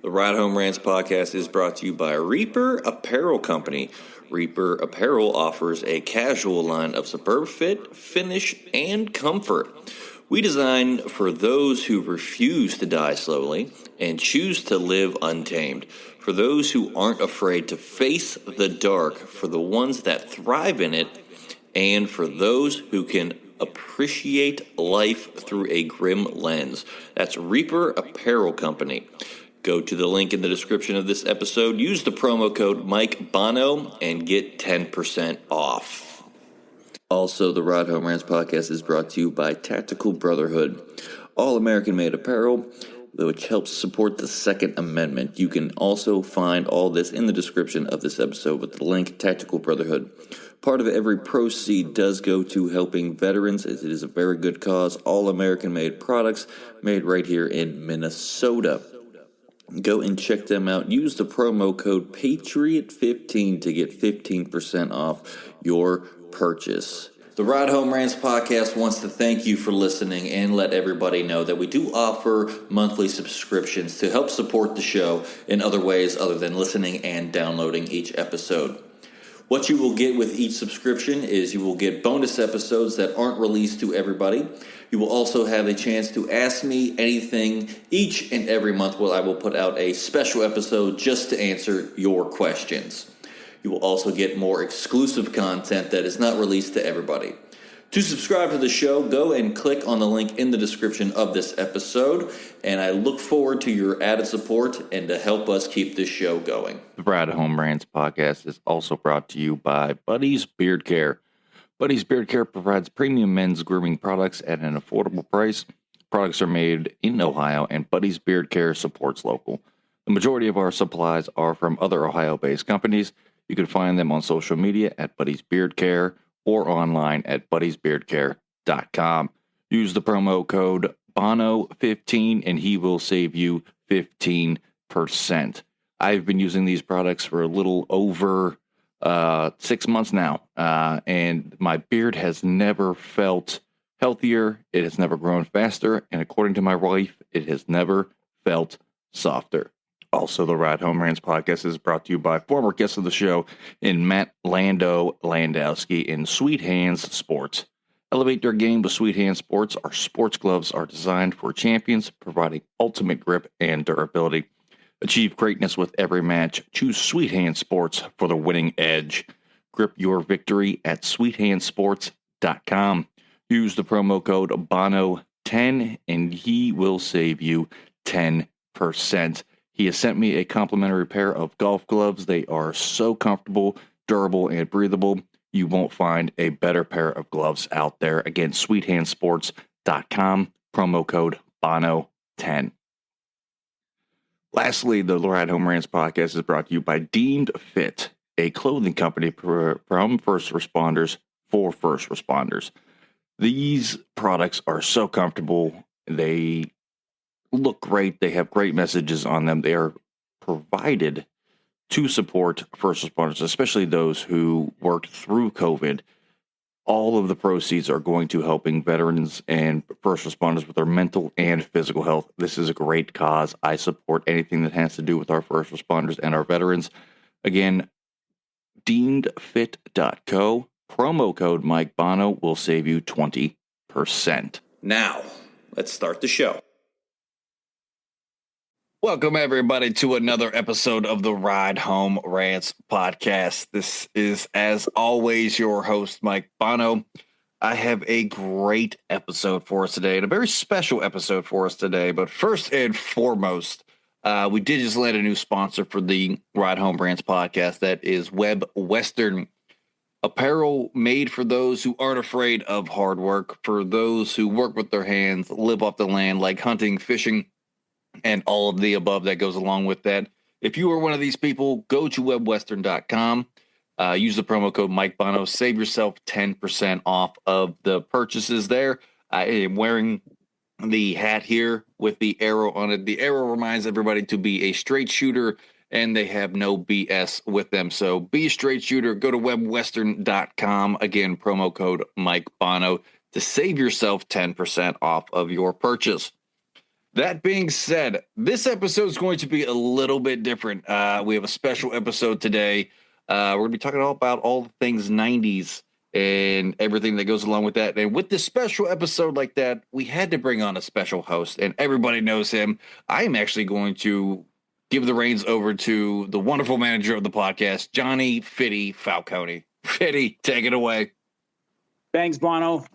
The Ride Home Rants podcast is brought to you by Reaper Apparel Company. Reaper Apparel offers a casual line of superb fit, finish, and comfort. We design for those who refuse to die slowly and choose to live untamed. For those who aren't afraid to face the dark, for the ones that thrive in it, and for those who can appreciate life through a grim lens. That's Reaper Apparel Company. Go to the link in the description of this episode, use the promo code Mike Bono, and get 10% off. Also, the Ride Home Rants podcast is brought to you by Tactical Brotherhood, all American-made apparel, which helps support the Second Amendment. You can also find all this in the description of this episode with the link Tactical Brotherhood. Part of every proceed does go to helping veterans. It is a very good cause. All American-made products made right here in Minnesota. Go and check them out. Use the promo code PATRIOT15 to get 15% off your purchase. The Ride Home Rants podcast wants to thank you for listening and let everybody know that we do offer monthly subscriptions to help support the show in other ways other than listening and downloading each episode. What you will get with each subscription is you will get bonus episodes that aren't released to everybody. You will also have a chance to ask me anything each and every month where I will put out a special episode just to answer your questions. You will also get more exclusive content that is not released to everybody. To subscribe to the show, go and click on the link in the description of this episode, and I look forward to your added support and to help us keep this show going. The Ride Home Rants podcast is also brought to you by Buddy's Beard Care. Buddy's Beard Care provides premium men's grooming products at an affordable price. Products are made in Ohio, and Buddy's Beard Care supports local. The majority of our supplies are from other Ohio-based companies. You can find them on social media at Buddy's Beard Care or online at buddysbeardcare.com. Use the promo code BONO15 and he will save you 15%. I've been using these products for a little over 6 months now, and my beard has never felt healthier. It has never grown faster, and according to my wife, it has never felt softer. Also, the Ride Home Rants podcast is brought to you by former guest of the show in Matt Landowski in Sweet Hands Sports. Elevate your game with Sweet Hands Sports. Our sports gloves are designed for champions, providing ultimate grip and durability. Achieve greatness with every match. Choose Sweet Hands Sports for the winning edge. Grip your victory at sweethandsports.com. Use the promo code BONO10 and he will save you 10%. He has sent me a complimentary pair of golf gloves. They are so comfortable, durable, and breathable. You won't find a better pair of gloves out there. Again, sweethandsports.com, promo code BONO10. Lastly, the Ride Home Rants podcast is brought to you by Deemed Fit, a clothing company from first responders for first responders. These products are so comfortable. They look great. They have great messages on them. They are provided to support first responders, especially those who worked through COVID. All of the proceeds are going to helping veterans and first responders with their mental and physical health. This is a great cause. I support anything that has to do with our first responders and our veterans. Again, deemedfit.co, promo code Mike Bono will save you 20%. Now, let's start the show. Welcome, everybody, to another episode of the Ride Home Rants podcast. This is, as always, your host, Mike Bono. I have a great episode for us today, and a very special episode for us today. But first and foremost, we did just land a new sponsor for the Ride Home Rants podcast. That is Web Western, apparel made for those who aren't afraid of hard work, for those who work with their hands, live off the land, like hunting, fishing, and all of the above that goes along with that. If you are one of these people, go to webwestern.com. Use the promo code Mike Bono. Save yourself 10% off of the purchases there. I am wearing the hat here with the arrow on it. The arrow reminds everybody to be a straight shooter, and they have no BS with them. So be a straight shooter. Go to webwestern.com. Again, promo code Mike Bono to save yourself 10% off of your purchase. That being said, this episode is going to be a little bit different. We have a special episode today. We're going to be talking all about all the things 90s and everything that goes along with that. And with this special episode like that, we had to bring on a special host, and everybody knows him. I am actually going to give the reins over to the wonderful manager of the podcast, Johnny Fiddy Falcone. Fiddy, take it away. Thanks, Bono.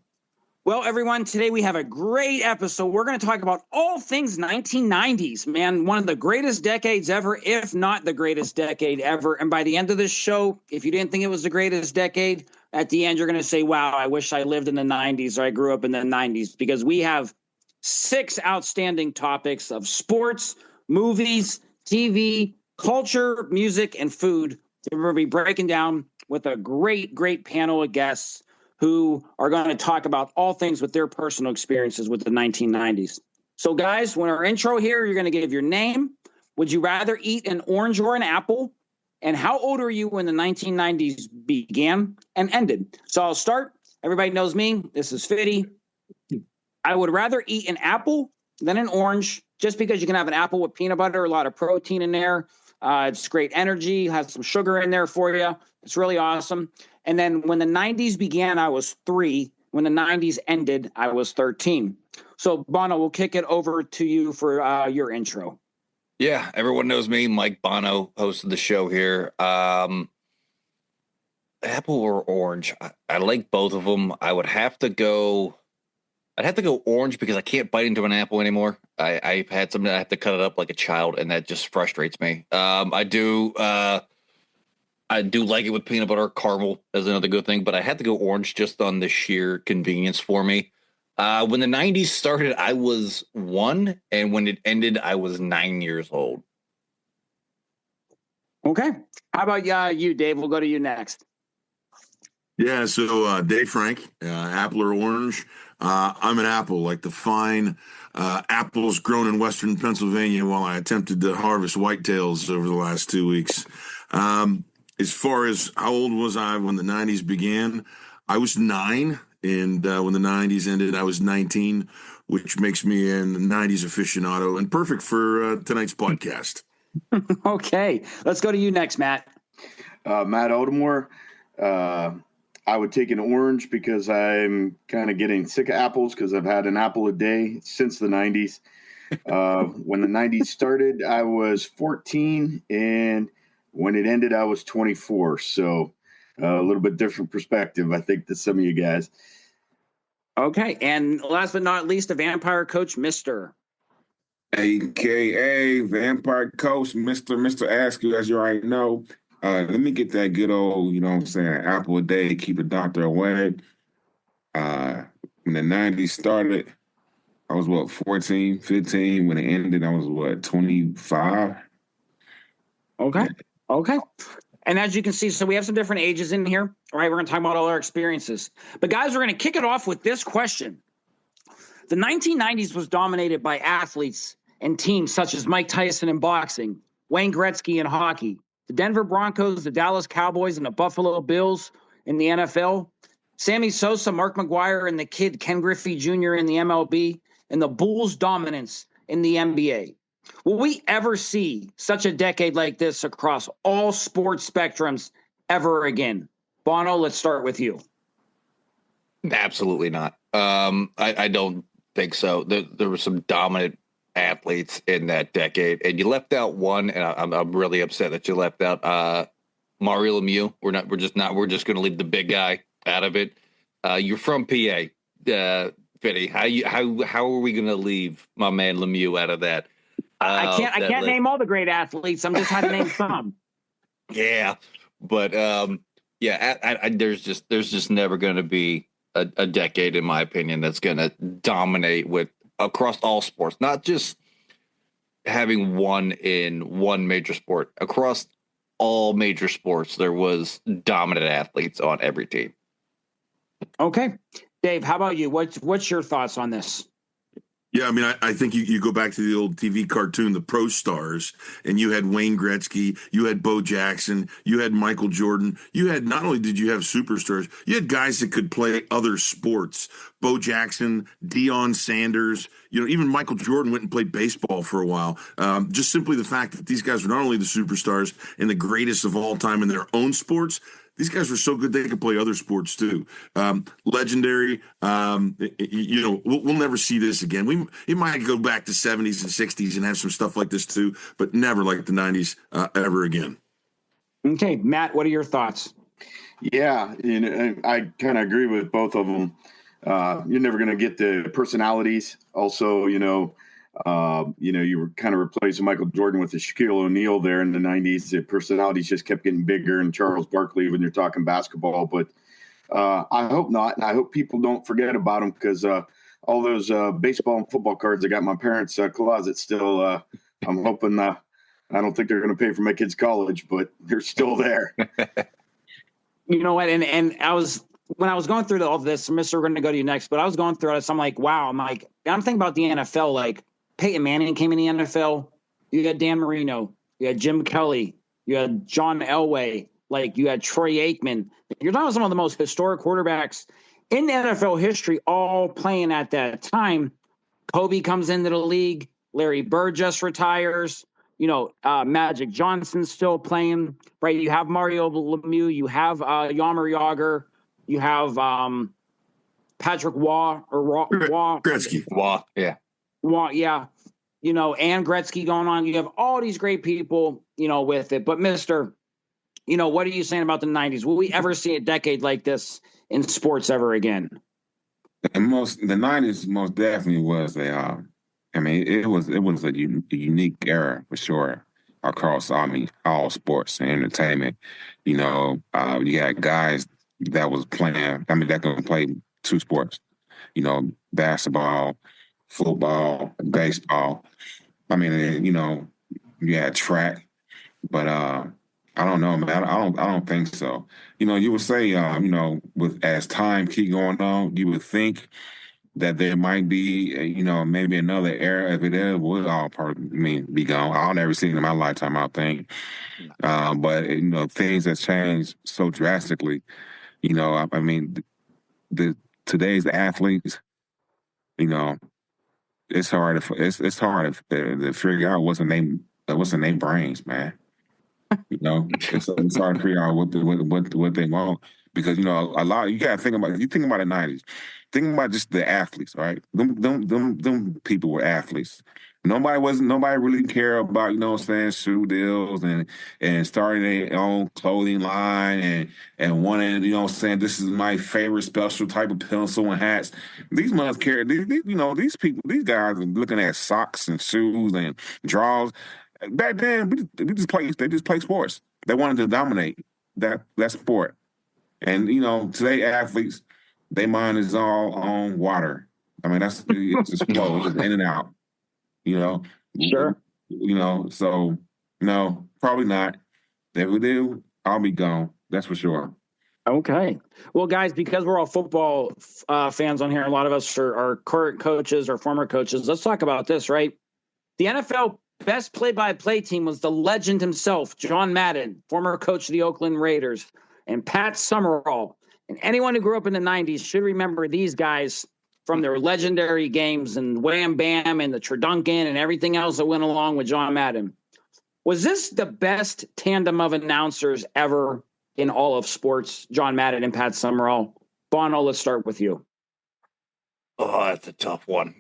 Well, everyone, today we have a great episode. We're going to talk about all things 1990s, man. One of the greatest decades ever, if not the greatest decade ever. And by the end of this show, if you didn't think it was the greatest decade, at the end, you're going to say, wow, I wish I lived in the 90s or I grew up in the 90s, because we have 6 outstanding topics of sports, movies, TV, culture, music, and food that we're going to be breaking down with a great, great panel of guests who are going to talk about all things with their personal experiences with the 1990s. So, guys, when our intro here, you're going to give your name. Would you rather eat an orange or an apple? And how old are you when the 1990s began and ended? So I'll start. Everybody knows me. This is Fiddy. I would rather eat an apple than an orange, just because you can have an apple with peanut butter, a lot of protein in there. It's great energy, has some sugar in there for you. It's really awesome. And then when the 90s began, I was 3. When the 90s ended, I was 13. So, Bono, we'll kick it over to you for your intro. Yeah, everyone knows me, Mike Bono, host of the show here. Apple or orange? I like both of them. I'd have to go orange because I can't bite into an apple anymore. I've had something I have to cut it up like a child, and that just frustrates me. I do like it with peanut butter. Caramel is another good thing, but I had to go orange just on the sheer convenience for me. When the 90s started, I was 1, and when it ended, I was 9 years old. Okay. How about you, Dave? We'll go to you next. Yeah, so Dave Frank, apple or orange? I'm an apple, like the fine apples grown in western Pennsylvania while I attempted to harvest whitetails over the last 2 weeks. As far as how old was I when the 90s began, I was 9, and when the 90s ended, I was 19, which makes me a 90s aficionado and perfect for tonight's podcast. Okay, let's go to you next, Matt. Matt Odemore. I would take an orange because I'm kind of getting sick of apples because I've had an apple a day since the 90s. When the 90s started, I was 14, and when it ended, I was 24. So a little bit different perspective, I think, to some of you guys. Okay, and last but not least, the vampire coach, Mr. AKA Vampire Coach, Mr. Askew, as you already know. Let me get that good old, apple a day, keep the doctor away. When the 90s started, I was, 14, 15. When it ended, I was, 25? Okay. And as you can see, so we have some different ages in here. All right, we're going to talk about all our experiences. But, guys, we're going to kick it off with this question. The 1990s was dominated by athletes and teams such as Mike Tyson in boxing, Wayne Gretzky in hockey, the Denver Broncos, the Dallas Cowboys, and the Buffalo Bills in the NFL, Sammy Sosa, Mark McGuire, and the kid Ken Griffey Jr. in the MLB, and the Bulls' dominance in the NBA. Will we ever see such a decade like this across all sports spectrums ever again? Bono, let's start with you. Absolutely not. I don't think so. There were some dominant athletes in that decade, and you left out one, and I'm really upset that you left out Mario Lemieux. We're just going to leave the big guy out of it. You're from PA, Fiddy. How are we going to leave my man Lemieux out of that? I can't name all the great athletes. I'm just trying to name some. Yeah, but there's just never going to be a decade, in my opinion, that's going to dominate with across all sports, not just having one in one major sport. Across all major sports, there was dominant athletes on every team. Okay, Dave, how about you? What's your thoughts on this? Yeah, I mean, I think you go back to the old TV cartoon, the Pro Stars, and you had Wayne Gretzky, you had Bo Jackson, you had Michael Jordan. You had not only did you have superstars, you had guys that could play other sports. Bo Jackson, Deion Sanders, even Michael Jordan went and played baseball for a while. Just simply the fact that these guys were not only the superstars and the greatest of all time in their own sports, these guys were so good they could play other sports too. Legendary. We'll never see this again. It might go back to 70s and 60s and have some stuff like this too, but never like the 90s ever again. Okay, Matt, what are your thoughts? Yeah, I kind of agree with both of them. You're never going to get the personalities. Also, you were kind of replacing Michael Jordan with the Shaquille O'Neal there in the 90s. The personalities just kept getting bigger, and Charles Barkley when you're talking basketball. But I hope not, and I hope people don't forget about them, because all those baseball and football cards I got in my parents' closet still, I'm hoping I don't think they're going to pay for my kids' college, but they're still there. You know what? And when I was going through all this, Mister, we're going to go to you next, but I was going through it. So I'm like, wow. I'm thinking about the NFL. Like Peyton Manning came in the NFL. You had Dan Marino. You had Jim Kelly. You had John Elway. Like you had Troy Aikman. You're talking about some of the most historic quarterbacks in the NFL history, all playing at that time. Kobe comes into the league. Larry Bird just retires. Magic Johnson's still playing, right? You have Mario Lemieux, you have Yarmer Yager, you have Patrick Gretzky. Waugh, yeah. Waugh, yeah. And Gretzky going on. You have all these great people, with it. But Mister, what are you saying about the 90s? Will we ever see a decade like this in sports ever again? And the 90s most definitely was it was a unique era for sure across all sports and entertainment. You had guys that was playing. That can play two sports. Basketball, football, baseball. You had track, but I don't know, man. I don't think so. You would say, with as time keep going on, you would think that there might be, maybe another era. If it is, we'll all probably be gone. I'll never see it in my lifetime, I think. But things have changed so drastically. The today's athletes, it's hard to figure out what's in their brains, man. It's hard to figure out what they want, because a lot you gotta think about. You think about the 90s. Think about just the athletes, right? Them people were athletes. Nobody really cared about, shoe deals and starting their own clothing line and wanting, this is my favorite special type of pencil and hats. These must care. These people, these guys are looking at socks and shoes and drawers. Back then, they just play sports. They wanted to dominate that sport. And today athletes, their mind is all on water. It's just flow, it's just in and out. Sure. So no, probably not. If we do, I'll be gone. That's for sure. Okay. Well, guys, because we're all football fans on here, a lot of us are current coaches or former coaches. Let's talk about this, right? The NFL best play-by-play team was the legend himself, John Madden, former coach of the Oakland Raiders, and Pat Summerall. And anyone who grew up in the 90s should remember these guys from their legendary games and Wham Bam and the Turduncan and everything else that went along with John Madden. Was this the best tandem of announcers ever in all of sports, John Madden and Pat Summerall? Bono, let's start with you. Oh, that's a tough one.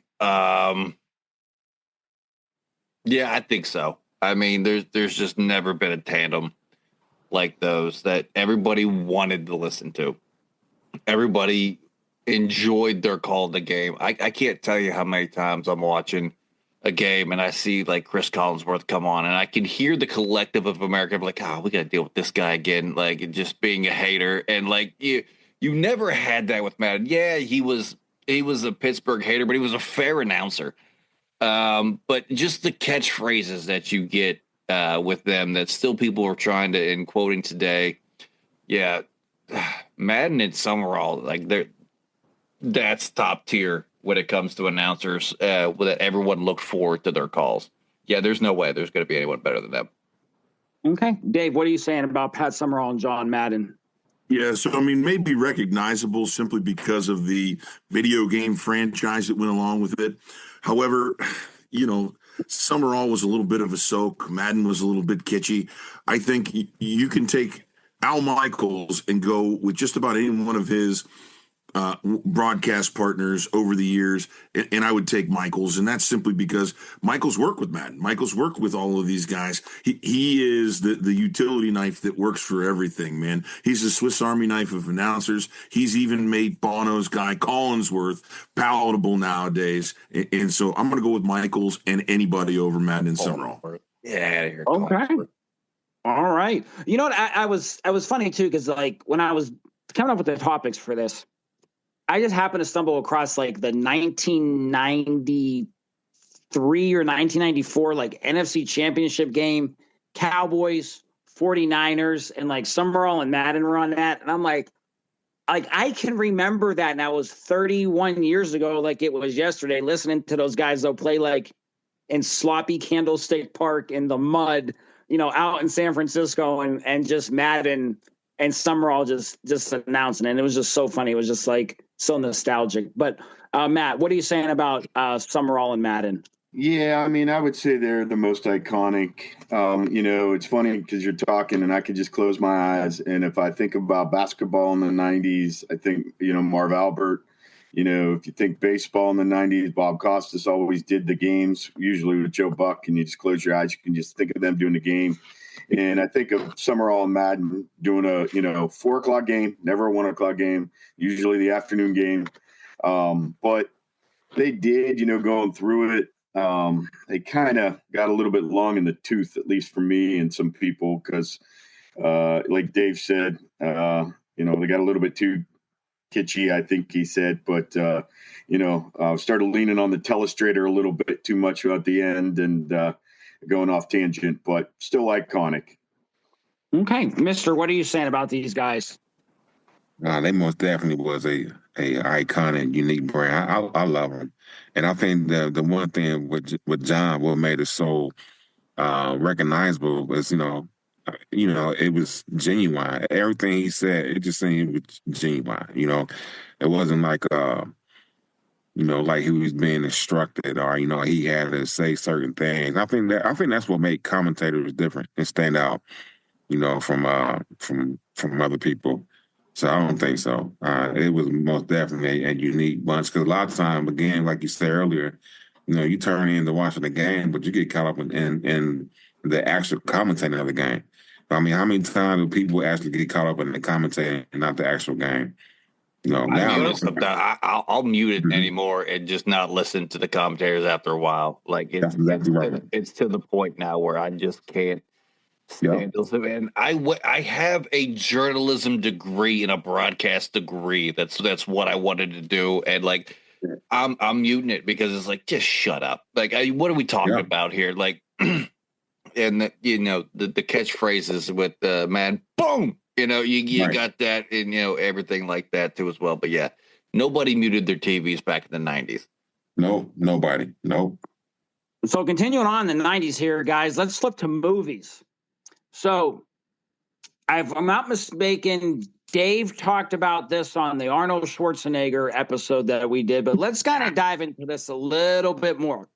Yeah, I think so. There's just never been a tandem like those that everybody wanted to listen to. Everybody enjoyed their call of the game. I can't tell you how many times I'm watching a game and I see like Chris Collinsworth come on and I can hear the collective of America like, we got to deal with this guy again, like just being a hater. And like you never had that with Madden. Yeah, he was a Pittsburgh hater, but he was a fair announcer. But just the catchphrases that you get with them that still people are trying to in quoting today. Yeah, Madden and Summerall, like that's top tier when it comes to announcers that everyone looked forward to their calls. Yeah, there's no way there's going to be anyone better than them. Okay. Dave, what are you saying about Pat Summerall and John Madden? Yeah, so I mean, maybe recognizable simply because of the video game franchise that went along with it. However, Summerall was a little bit of a soak. Madden was a little bit kitschy. I think you can take Al Michaels and go with just about any one of his broadcast partners over the years, and I would take Michaels, and that's simply because Michaels worked with Madden. Michaels worked with all of these guys. He is the utility knife that works for everything, man. He's the Swiss Army knife of announcers. He's even made Bono's guy Collinsworth palatable nowadays, and so I'm going to go with Michaels and anybody over Madden and Summerall. Yeah, out of here. Okay. All right. You know what? I was funny too, because like when I was coming up with the topics for this, I just happened to stumble across like the 1993 or 1994 like NFC Championship game, Cowboys, 49ers, and like Summerall and Madden were on that. And I'm like I can remember that, and that was 31 years ago, like it was yesterday, listening to those guys though play like in sloppy Candlestick Park in the mud, out in San Francisco, and just Madden and Summerall just announcing it. And it was just so funny. It was just like so nostalgic. But Matt, what are you saying about Summerall and Madden? Yeah, I mean, I would say they're the most iconic. It's funny because you're talking and I could just close my eyes. And if I think about basketball in the 90s, I think, Marv Albert. If you think baseball in the 90s, Bob Costas always did the games, usually with Joe Buck, and you just close your eyes. You can just think of them doing the game. And I think of Summerall and Madden doing a, 4 o'clock game, never a 1 o'clock game, usually the afternoon game. But they did, going through it. They kind of got a little bit long in the tooth, at least for me and some people, because like Dave said, they got a little bit too kitschy, I think he said, but, started leaning on the telestrator a little bit too much at the end and going off tangent, but still iconic. Okay. Mister, what are you saying about these guys? They most definitely was a iconic, unique brand. I love them. And I think the one thing with John, what made it so recognizable was, it was genuine. Everything he said, it just seemed genuine. It wasn't like like he was being instructed or he had to say certain things. I think that's what made commentators different and stand out, from other people. So I don't think so. It was most definitely a unique bunch because a lot of time, again, like you said earlier, you turn in to watching the game, but you get caught up in the actual commentating of the game. I mean, how many times do people actually get caught up in the commentating and not the actual game? Now I'll mute it anymore and just not listen to the commentators after a while. Like it's to the point now where I just can't stand those. And I have a journalism degree and a broadcast degree. That's what I wanted to do. And like I'm muting it because it's like, just shut up. Like, what are we talking about here? Like, and the catchphrases with man, boom. You right. Got that and, everything like that too as well. But yeah, nobody muted their TVs back in the 90s. No, nobody. No. So continuing on in the 90s here, guys, let's flip to movies. So if I'm not mistaken, Dave talked about this on the Arnold Schwarzenegger episode that we did, but let's kind of dive into this a little bit more.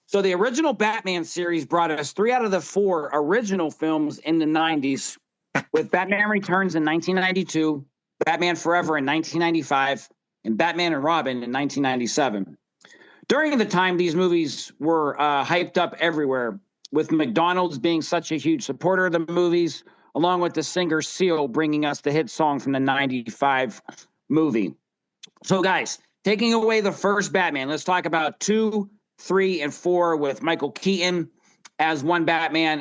So the original Batman series brought us 3 out of the 4 original films in the 90s, with Batman Returns in 1992, Batman Forever in 1995, and Batman and Robin in 1997. During the time, these movies were hyped up everywhere, with McDonald's being such a huge supporter of the movies, along with the singer Seal bringing us the hit song from the 95 movie. So, guys, taking away the first Batman, let's talk about 2, 3, and 4 with Michael Keaton as one Batman,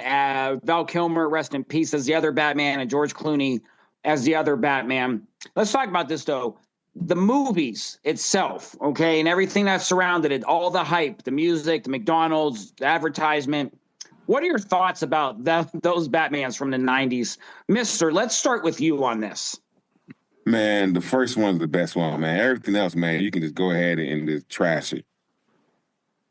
Val Kilmer, rest in peace, as the other Batman, and George Clooney as the other Batman. Let's talk about this, though. The movies itself, okay, and everything that surrounded it, all the hype, the music, the McDonald's, the advertisement. What are your thoughts about those Batmans from the 90s? Mister, let's start with you on this. Man, the first one's the best one, man. Everything else, man, you can just go ahead and just trash it.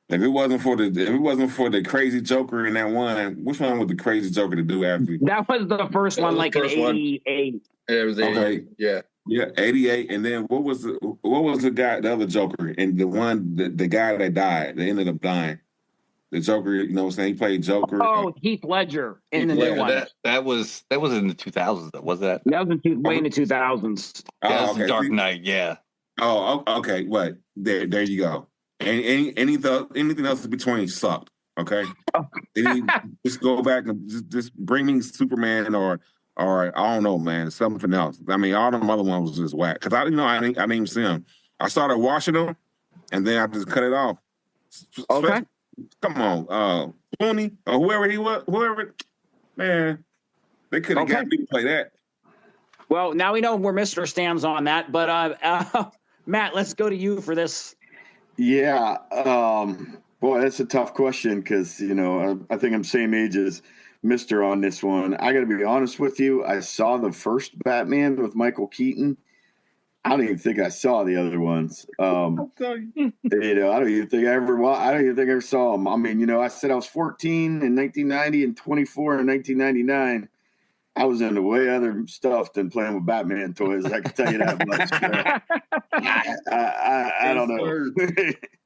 If it wasn't for the crazy Joker in that one, which one was the crazy Joker to do after? That was the first one, like in '88. Yeah, it was 88. Okay. Yeah, 88. And then what was the guy, the other Joker, and the guy that died, that ended up dying? The Joker, you know what I'm saying? He played Joker. Oh, Heath Ledger in the new one. That was in the 2000s. Was that? That was way in the 2000s. That was Dark Knight. Yeah. Oh, okay. What? There you go. Anything else in between sucked. Okay. Just go back and just bring me Superman or I don't know, man, something else. I mean, all them other ones was just whack. Because I didn't even see them. I started watching them, and then I just cut it off. Okay. Come on, Clooney or whoever, man, they could have got me to play that. Well, now we know where Mr. stands on that. But Matt, let's go to you for this. Yeah, boy, that's a tough question because I think I'm same age as Mr. on this one. I got to be honest with you. I saw the first Batman with Michael Keaton. I don't even think I saw the other ones. I don't even think I ever saw them. I mean, I said I was 14 in 1990 and 24 in 1999. I was into way other stuff than playing with Batman toys. I can tell you that much. I don't know.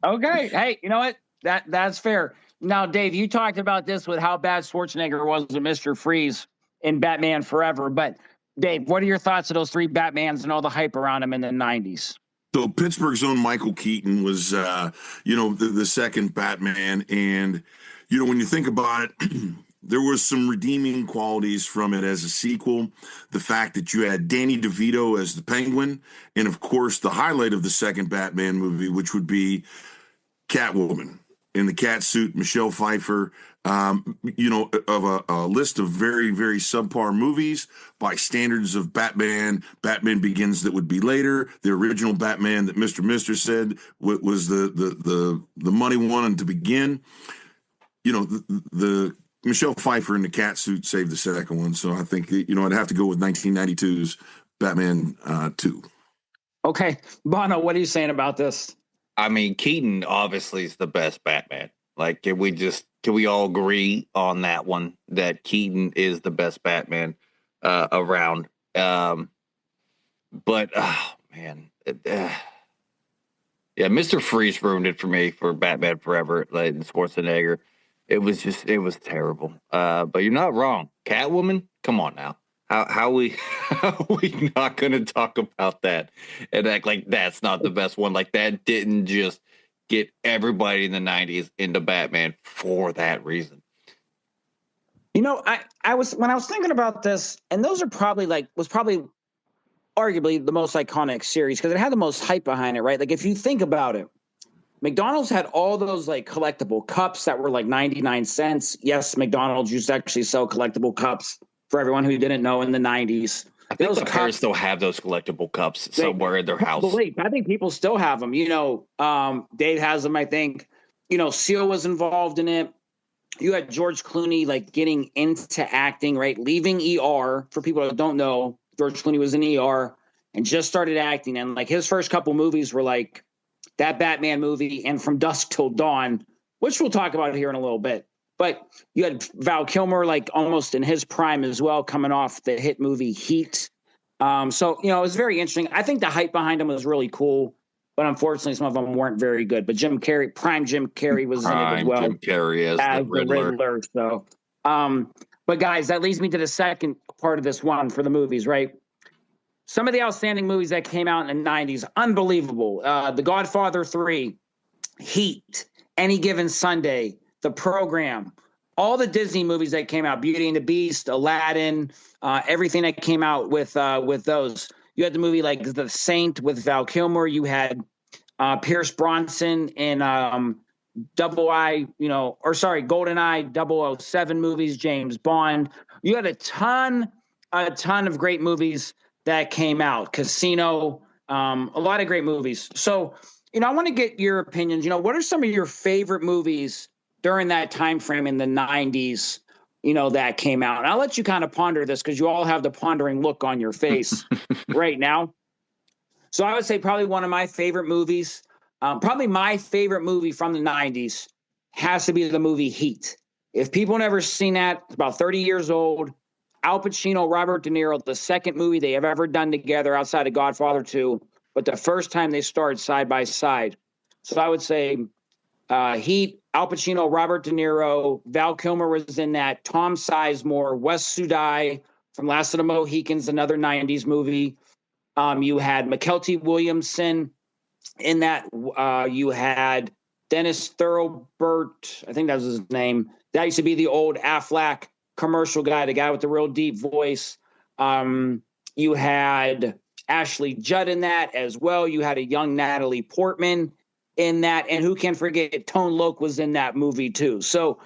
Okay. Hey, you know what? That's fair. Now, Dave, you talked about this with how bad Schwarzenegger was with Mr. Freeze in Batman Forever. But, Dave, what are your thoughts of those three Batmans and all the hype around them in the 90s? So Pittsburgh's own Michael Keaton was, the second Batman. And, when you think about it, there was some redeeming qualities from it as a sequel. The fact that you had Danny DeVito as the Penguin, and of course the highlight of the second Batman movie, which would be Catwoman in the cat suit, Michelle Pfeiffer. Of a list of very, very subpar movies by standards of Batman Begins that would be later. The original Batman that Mr. said was the money one to begin. The Michelle Pfeiffer in the cat suit saved the second one. So I think, I'd have to go with 1992's Batman 2. Okay. Bono, what are you saying about this? I mean, Keaton obviously is the best Batman. Like, can we all agree on that one, that Keaton is the best Batman around? But, oh, man. Yeah, Mr. Freeze ruined it for me for Batman Forever, like Schwarzenegger. It was terrible. But you're not wrong. Catwoman, come on now. How we not going to talk about that and act like that's not the best one? Like, that didn't just get everybody in the 90s into Batman for that reason. I was thinking about this, and those are probably arguably the most iconic series because it had the most hype behind it, right? Like, if you think about it, McDonald's had all those like collectible cups that were like 99 cents. Yes, McDonald's used to actually sell collectible cups for everyone who didn't know in the 90s. I think those parents still have those collectible cups somewhere in their house. I think people still have them. Dave has them, I think. Seal was involved in it. You had George Clooney like getting into acting, right? Leaving ER. For people that don't know, George Clooney was in ER and just started acting. And like his first couple movies were like that Batman movie and From Dusk Till Dawn, which we'll talk about here in a little bit. But you had Val Kilmer, like almost in his prime as well, coming off the hit movie Heat. So, it was very interesting. I think the hype behind him was really cool, but unfortunately, some of them weren't very good. But Jim Carrey was in it as well. Jim Carrey as the Riddler. So, but guys, that leads me to the second part of this one for the movies, right? Some of the outstanding movies that came out in the 90s, unbelievable. The Godfather 3, Heat, Any Given Sunday, The Program, all the Disney movies that came out, Beauty and the Beast, Aladdin, everything that came out with those. You had the movie like The Saint with Val Kilmer. You had Pierce Bronson in GoldenEye 007 movies, James Bond. You had a ton of great movies that came out. Casino, a lot of great movies. So, I want to get your opinions. What are some of your favorite movies during that time frame in the 90s, that came out? And I'll let you kind of ponder this because you all have the pondering look on your face right now. So I would say probably one of my favorite movies, probably my favorite movie from the 90s has to be the movie Heat. If people never seen that, it's about 30 years old. Al Pacino, Robert De Niro, the second movie they have ever done together outside of Godfather 2, but the first time they starred side by side. So I would say Heat, Al Pacino, Robert De Niro, Val Kilmer was in that, Tom Sizemore, Wes Sudai from Last of the Mohicans, another 90s movie. You had McKelty Williamson in that. You had Dennis Thurlbert, I think that was his name. That used to be the old Aflac commercial guy, the guy with the real deep voice. You had Ashley Judd in that as well. You had a young Natalie Portman in that. And who can forget Tone Loc was in that movie too. So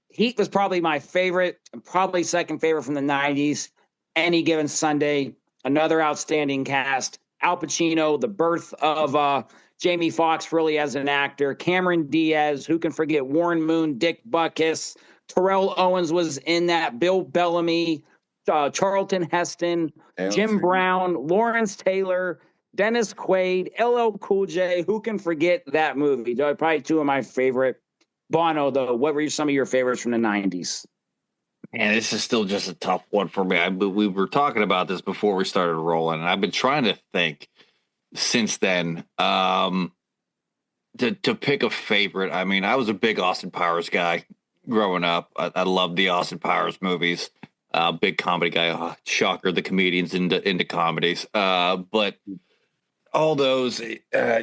Heat was probably my favorite, probably second favorite from the 90s. Any Given Sunday, another outstanding cast. Al Pacino, the birth of Jamie Foxx really as an actor. Cameron Diaz, who can forget Warren Moon, Dick Buckus. Terrell Owens was in that. Bill Bellamy, Charlton Heston, Jim Brown, Lawrence Taylor, Dennis Quaid, LL Cool J. Who can forget that movie? Probably two of my favorite. Bono, though, what were some of your favorites from the 90s? And this is still just a tough one for me. We were talking about this before we started rolling, and I've been trying to think since then to pick a favorite. I mean, I was a big Austin Powers guy growing up. I loved the Austin Powers movies. Big comedy guy. Shocker, the comedians into comedies. But all those,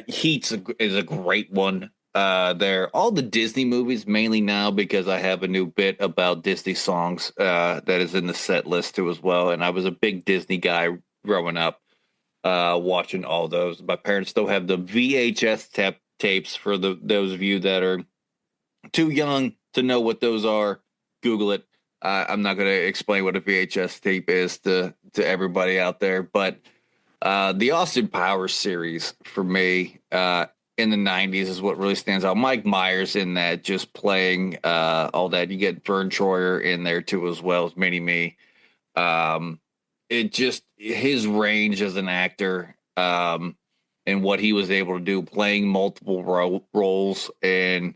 Heat is a great one. There, all the Disney movies, mainly now because I have a new bit about Disney songs that is in the set list too as well. And I was a big Disney guy growing up, watching all those. My parents still have the VHS tapes for those of you that are too young to know what those are. Google it. I'm not going to explain what a VHS tape is to everybody out there, but the Austin Powers series for me in the 90s is what really stands out. Mike Myers in that, just playing all that. You get Vern Troyer in there too as well as Mini-Me. It just, his range as an actor and what he was able to do, playing multiple roles and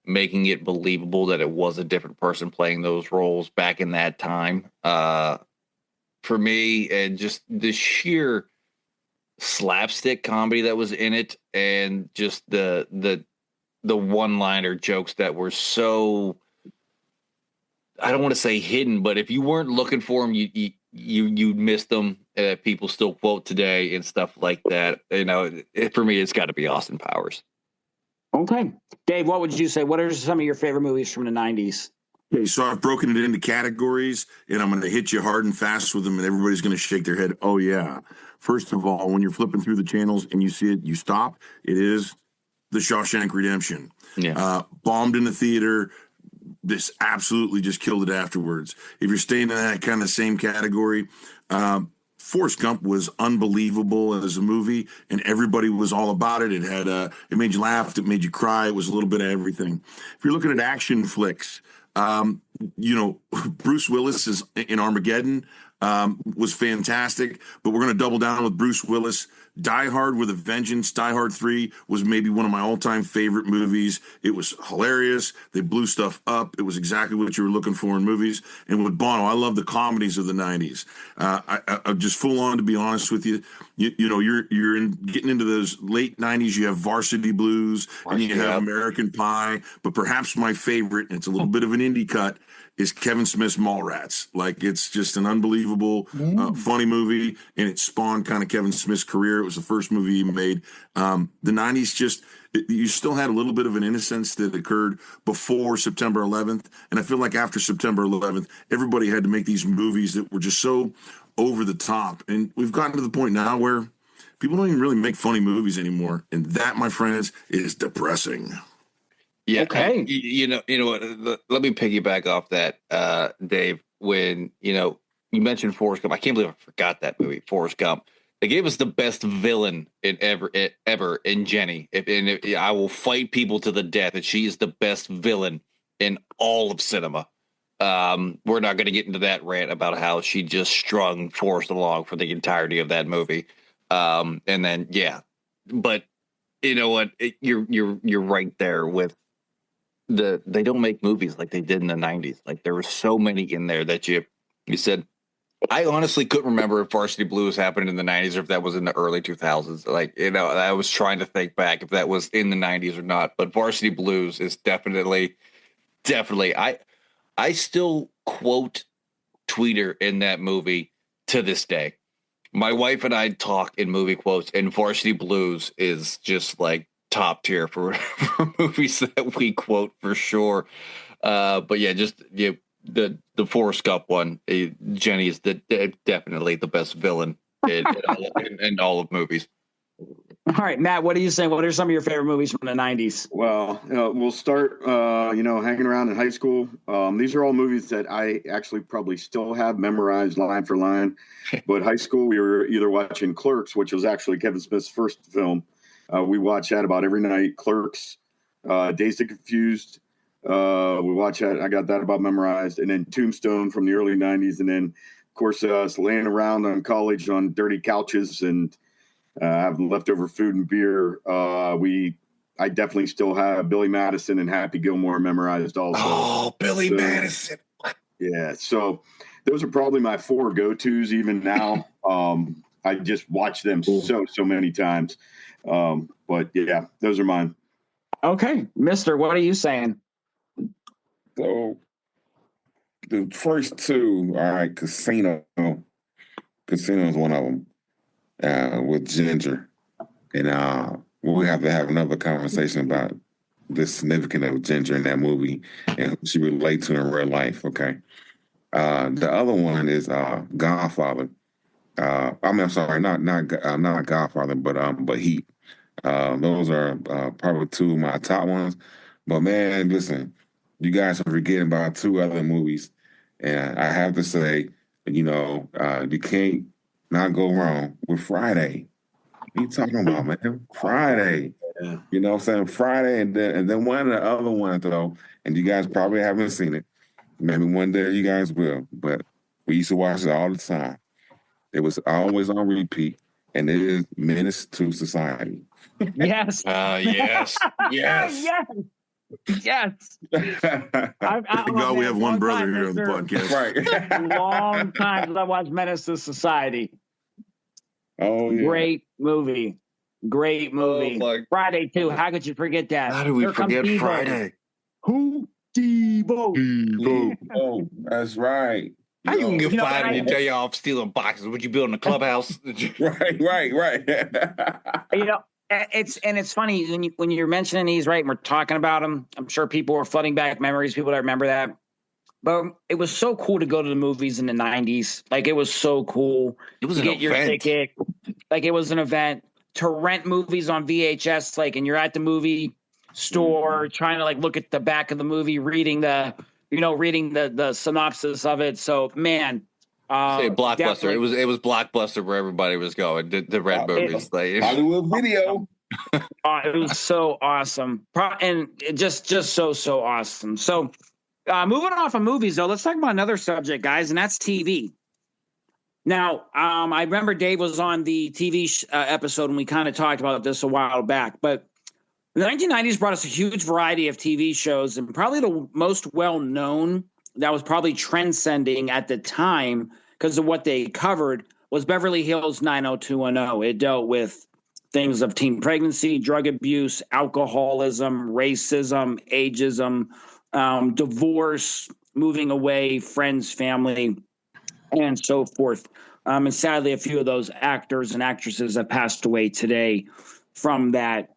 making it believable that it was a different person playing those roles back in that time. For me, and just the sheer slapstick comedy that was in it, and just the one-liner jokes that were so, I don't want to say hidden, but if you weren't looking for them, you missed them. People still quote today and stuff like that. You know, for me, it's got to be Austin Powers. Okay, Dave, what would you say? What are some of your favorite movies from the 90s? Okay, so I've broken it into categories, and I'm going to hit you hard and fast with them, and everybody's going to shake their head. Oh, yeah. First of all, when you're flipping through the channels and you see it, you stop. It is The Shawshank Redemption. Yeah. Bombed in the theater. This absolutely just killed it afterwards. If you're staying in that kind of same category, Forrest Gump was unbelievable as a movie, and everybody was all about it. It had it made you laugh, it made you cry. It was a little bit of everything. If you're looking at action flicks, Bruce Willis is in Armageddon was fantastic, but we're going to double down with Bruce Willis. Die Hard with a Vengeance. Die Hard 3 was maybe one of my all-time favorite movies. It was hilarious. They blew stuff up. It was exactly what you were looking for in movies. And with Bono, I love the comedies of the 90s. I'm just full on, to be honest with you. You're getting into those late 90s. You have Varsity Blues and you have American Pie. But perhaps my favorite, and it's a little bit of an indie cut, is Kevin Smith's Mallrats. Like, it's just an unbelievable, funny movie, and it spawned kind of Kevin Smith's career. It was the first movie he made. The 90s you still had a little bit of an innocence that occurred before September 11th, and I feel like after September 11th, everybody had to make these movies that were just so over the top, and we've gotten to the point now where people don't even really make funny movies anymore, and that, my friends, is depressing. Yeah. Okay. You know what? Let me piggyback off that, Dave. When you mentioned Forrest Gump, I can't believe I forgot that movie, Forrest Gump. They gave us the best villain ever in Jenny. I will fight people to the death that she is the best villain in all of cinema. We're not going to get into that rant about how she just strung Forrest along for the entirety of that movie. And then but you know what? You're right there with they don't make movies like they did in the 90s. Like there were so many in there that you said. I honestly couldn't remember if Varsity Blues happened in the 90s or if that was in the early 2000s. Like, I was trying to think back if that was in the 90s or not. But Varsity Blues is definitely. I still quote Tweeter in that movie to this day. My wife and I talk in movie quotes, and Varsity Blues is just like top tier for movies that we quote for sure. But yeah, the Forrest Gump one, Jenny is definitely the best villain in all of movies. All right, Matt, what are you saying? What are some of your favorite movies from the 90s? Well, we'll start, hanging around in high school. These are all movies that I actually probably still have memorized line for line. But high school, we were either watching Clerks, which was actually Kevin Smith's first film. We watched that about every night. Clerks, Dazed and Confused. We watched that. I got that about memorized. And then Tombstone from the early 90s. And then, of course, us laying around on college on dirty couches and have leftover food and beer. I definitely still have Billy Madison and Happy Gilmore memorized also. Oh, Billy Madison. Yeah. So those are probably my 4 go-tos even now. I just watch them so many times. But yeah, those are mine. Okay. Mister, what are you saying? So the first 2, all right, Casino. Casino is one of them. With Ginger, and we'll have to have another conversation about the significance of Ginger in that movie and who she relates to in real life. Okay, the other one is Godfather. I'm sorry, not Godfather, but Heat. Those are probably 2 of my top ones. But man, listen, you guys are forgetting about 2 other movies, and I have to say, you can't not go wrong with Friday. What are you talking about, man? Friday. Yeah. You know what I'm saying? Friday, and then one of the other ones, though, and you guys probably haven't seen it. Maybe one day you guys will, but we used to watch it all the time. It was always on repeat, and it is Menace to Society. Yes. Yes. Yes. Yes. Thank God we have one brother here on the podcast. Right. Long time since I watched Menace to Society. Oh, yeah. Great movie. Friday, too. How could you forget that? How do we forget Friday? Who? Devo. Oh, that's right. How you can get fired on your day off stealing boxes? Would you build in a clubhouse? Right. It's funny when you're mentioning these, right? And we're talking about them. I'm sure people are flooding back memories. People that remember that. But it was so cool to go to the movies in the 90s. Like, it was so cool. It was to get your ticket. Like, it was an event. To rent movies on VHS, like, and you're at the movie store trying to, like, look at the back of the movie, reading the synopsis of it. So, man. Say Blockbuster. It was Blockbuster where everybody was going to rent movies. Hollywood Video. It was so awesome. And it just so awesome. So, moving off of movies, though, let's talk about another subject, guys, and that's TV. Now, I remember Dave was on the TV episode, and we kind of talked about this a while back. But the 1990s brought us a huge variety of TV shows, and probably the most well-known that was probably trend-sending at the time because of what they covered was Beverly Hills 90210. It dealt with things of teen pregnancy, drug abuse, alcoholism, racism, ageism, divorce, moving away, friends, family, and so forth. And sadly, a few of those actors and actresses have passed away today from that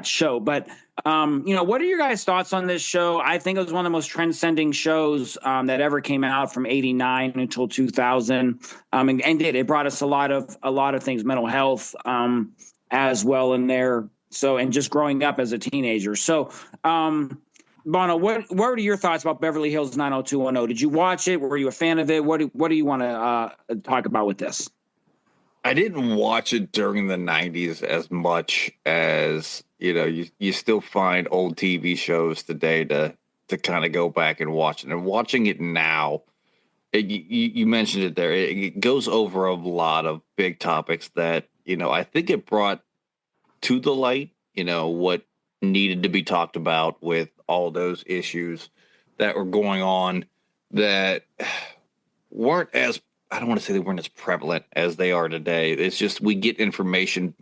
show. But, what are your guys' thoughts on this show? I think it was one of the most transcending shows that ever came out from 89 until 2000. And it brought us a lot of things, mental health as well in there. So, and just growing up as a teenager. So, Bono, what are your thoughts about Beverly Hills 90210? Did you watch it? Were you a fan of it? What do you want to talk about with this? I didn't watch it during the 90s as much as, you still find old TV shows today to kind of go back and watch it. And watching it now, you mentioned it there. It goes over a lot of big topics that, I think it brought to the light, what needed to be talked about with all those issues that were going on that weren't as, I don't want to say they weren't as prevalent as they are today. It's just we get information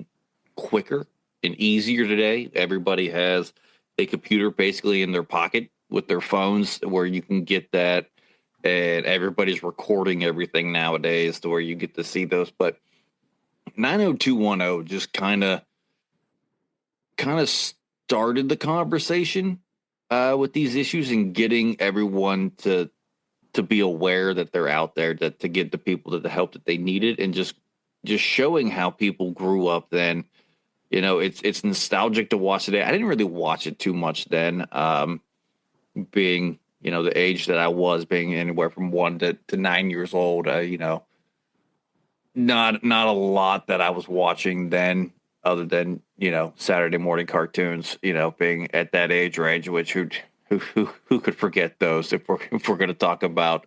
quicker and easier today. Everybody has a computer basically in their pocket with their phones where you can get that, and everybody's recording everything nowadays to where you get to see those. But 90210 just kind of started the conversation with these issues and getting everyone to be aware that they're out there, to get the people the help that they needed, and just showing how people grew up then. It's nostalgic to watch today. I didn't really watch it too much then, being the age that I was, being anywhere from 1 to 9 years old. Not a lot that I was watching then, other than Saturday morning cartoons. Being at that age range, which who could forget those if we're going to talk about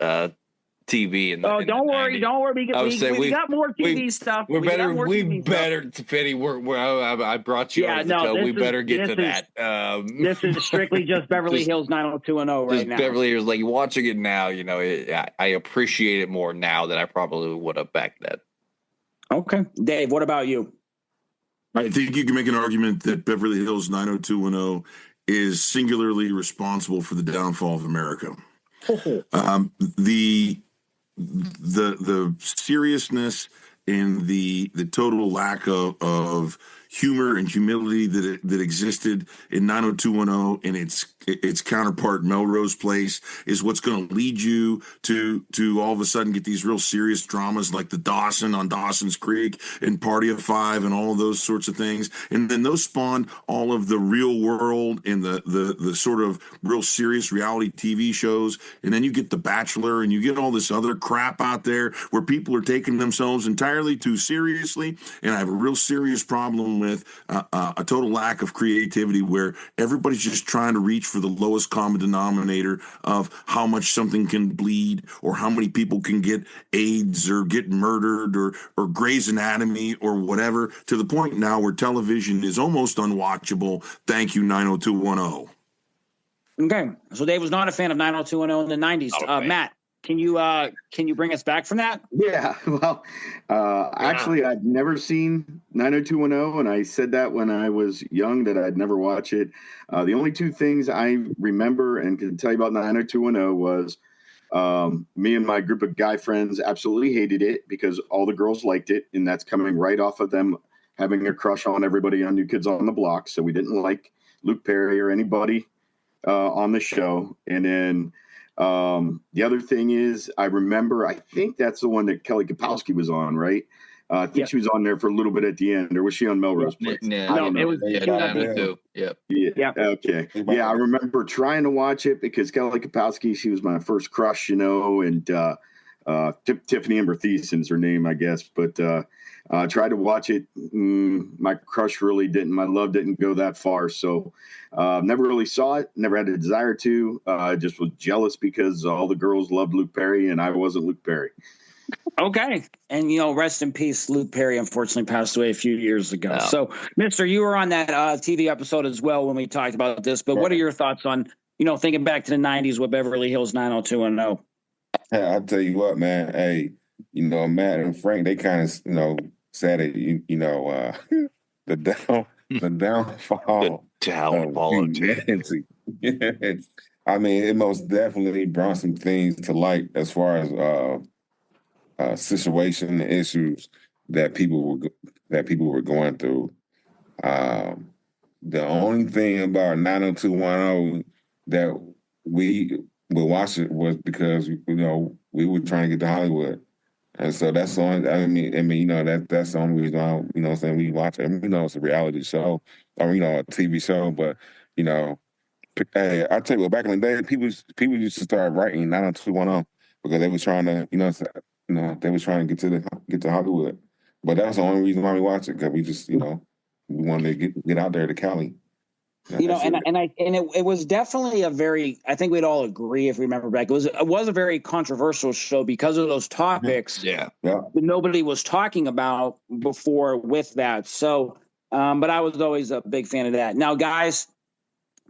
TV and don't worry, we got more TV stuff. We better, Fiddy. I brought you on the show. We better get to that. This is strictly just Beverly Hills 90210 right now. Beverly Hills, like watching it now, I appreciate it more now than I probably would have back then. Okay, Dave, what about you? I think you can make an argument that Beverly Hills 90210 is singularly responsible for the downfall of America. The seriousness and the total lack of humor and humility that existed in 90210 and its counterpart Melrose Place is what's going to lead you to all of a sudden get these real serious dramas like the Dawson on Dawson's Creek and Party of Five and all of those sorts of things. And then those spawned all of the Real World and the sort of real serious reality TV shows. And then you get The Bachelor and you get all this other crap out there where people are taking themselves entirely too seriously. And I have a real serious problem with a total lack of creativity where everybody's just trying to reach for the lowest common denominator of how much something can bleed or how many people can get AIDS or get murdered or Grey's Anatomy or whatever, to the point now where television is almost unwatchable. Thank you, 90210. Okay, so Dave was not a fan of 90210 in the 90s. Matt, can you bring us back from that? Yeah, well, actually, I'd never seen 90210, and I said that when I was young that I'd never watch it. The only two things I remember and can tell you about 90210 was me and my group of guy friends absolutely hated it because all the girls liked it, and that's coming right off of them having a crush on everybody on New Kids on the Block. So we didn't like Luke Perry or anybody on the show, and then. The other thing is, I think that's the one that Kelly Kapowski was on, right? I think she was on there for a little bit at the end, or was she on Melrose Place? No, it was. Yeah. Okay. Yeah, I remember trying to watch it because Kelly Kapowski, she was my first crush, and Tiffany Amber Thiessen's her name, I guess. But tried to watch it. My crush really didn't. My love didn't go that far, so never really saw it. Never had a desire to. Just was jealous because all the girls loved Luke Perry, and I wasn't Luke Perry. Okay, and rest in peace. Luke Perry unfortunately passed away a few years ago. Yeah. So, Mister, you were on that TV episode as well when we talked about this. But what are your thoughts on thinking back to the 90s with Beverly Hills 90210? Hey, I'll tell you what, man. Hey, Matt and Frank, they kind of, said it. The downfall. The downfall of humanity. I mean, it most definitely brought some things to light as far as situation and issues that people were going through. The only thing about 90210 that we would watch it was because we were trying to get to Hollywood, and so that's the only. I mean, that's the only reason why saying we watch it. It's a reality show or a TV show, but hey, I tell you what, back in the day, people used to start writing 90210 because they were trying to they were trying to get to Hollywood, but that's the only reason why we watch it because we just we wanted to get out there to Cali. It was definitely a very, I think we'd all agree if we remember back, it was a very controversial show because of those topics Yeah. that nobody was talking about before with that. So, but I was always a big fan of that. Now, guys,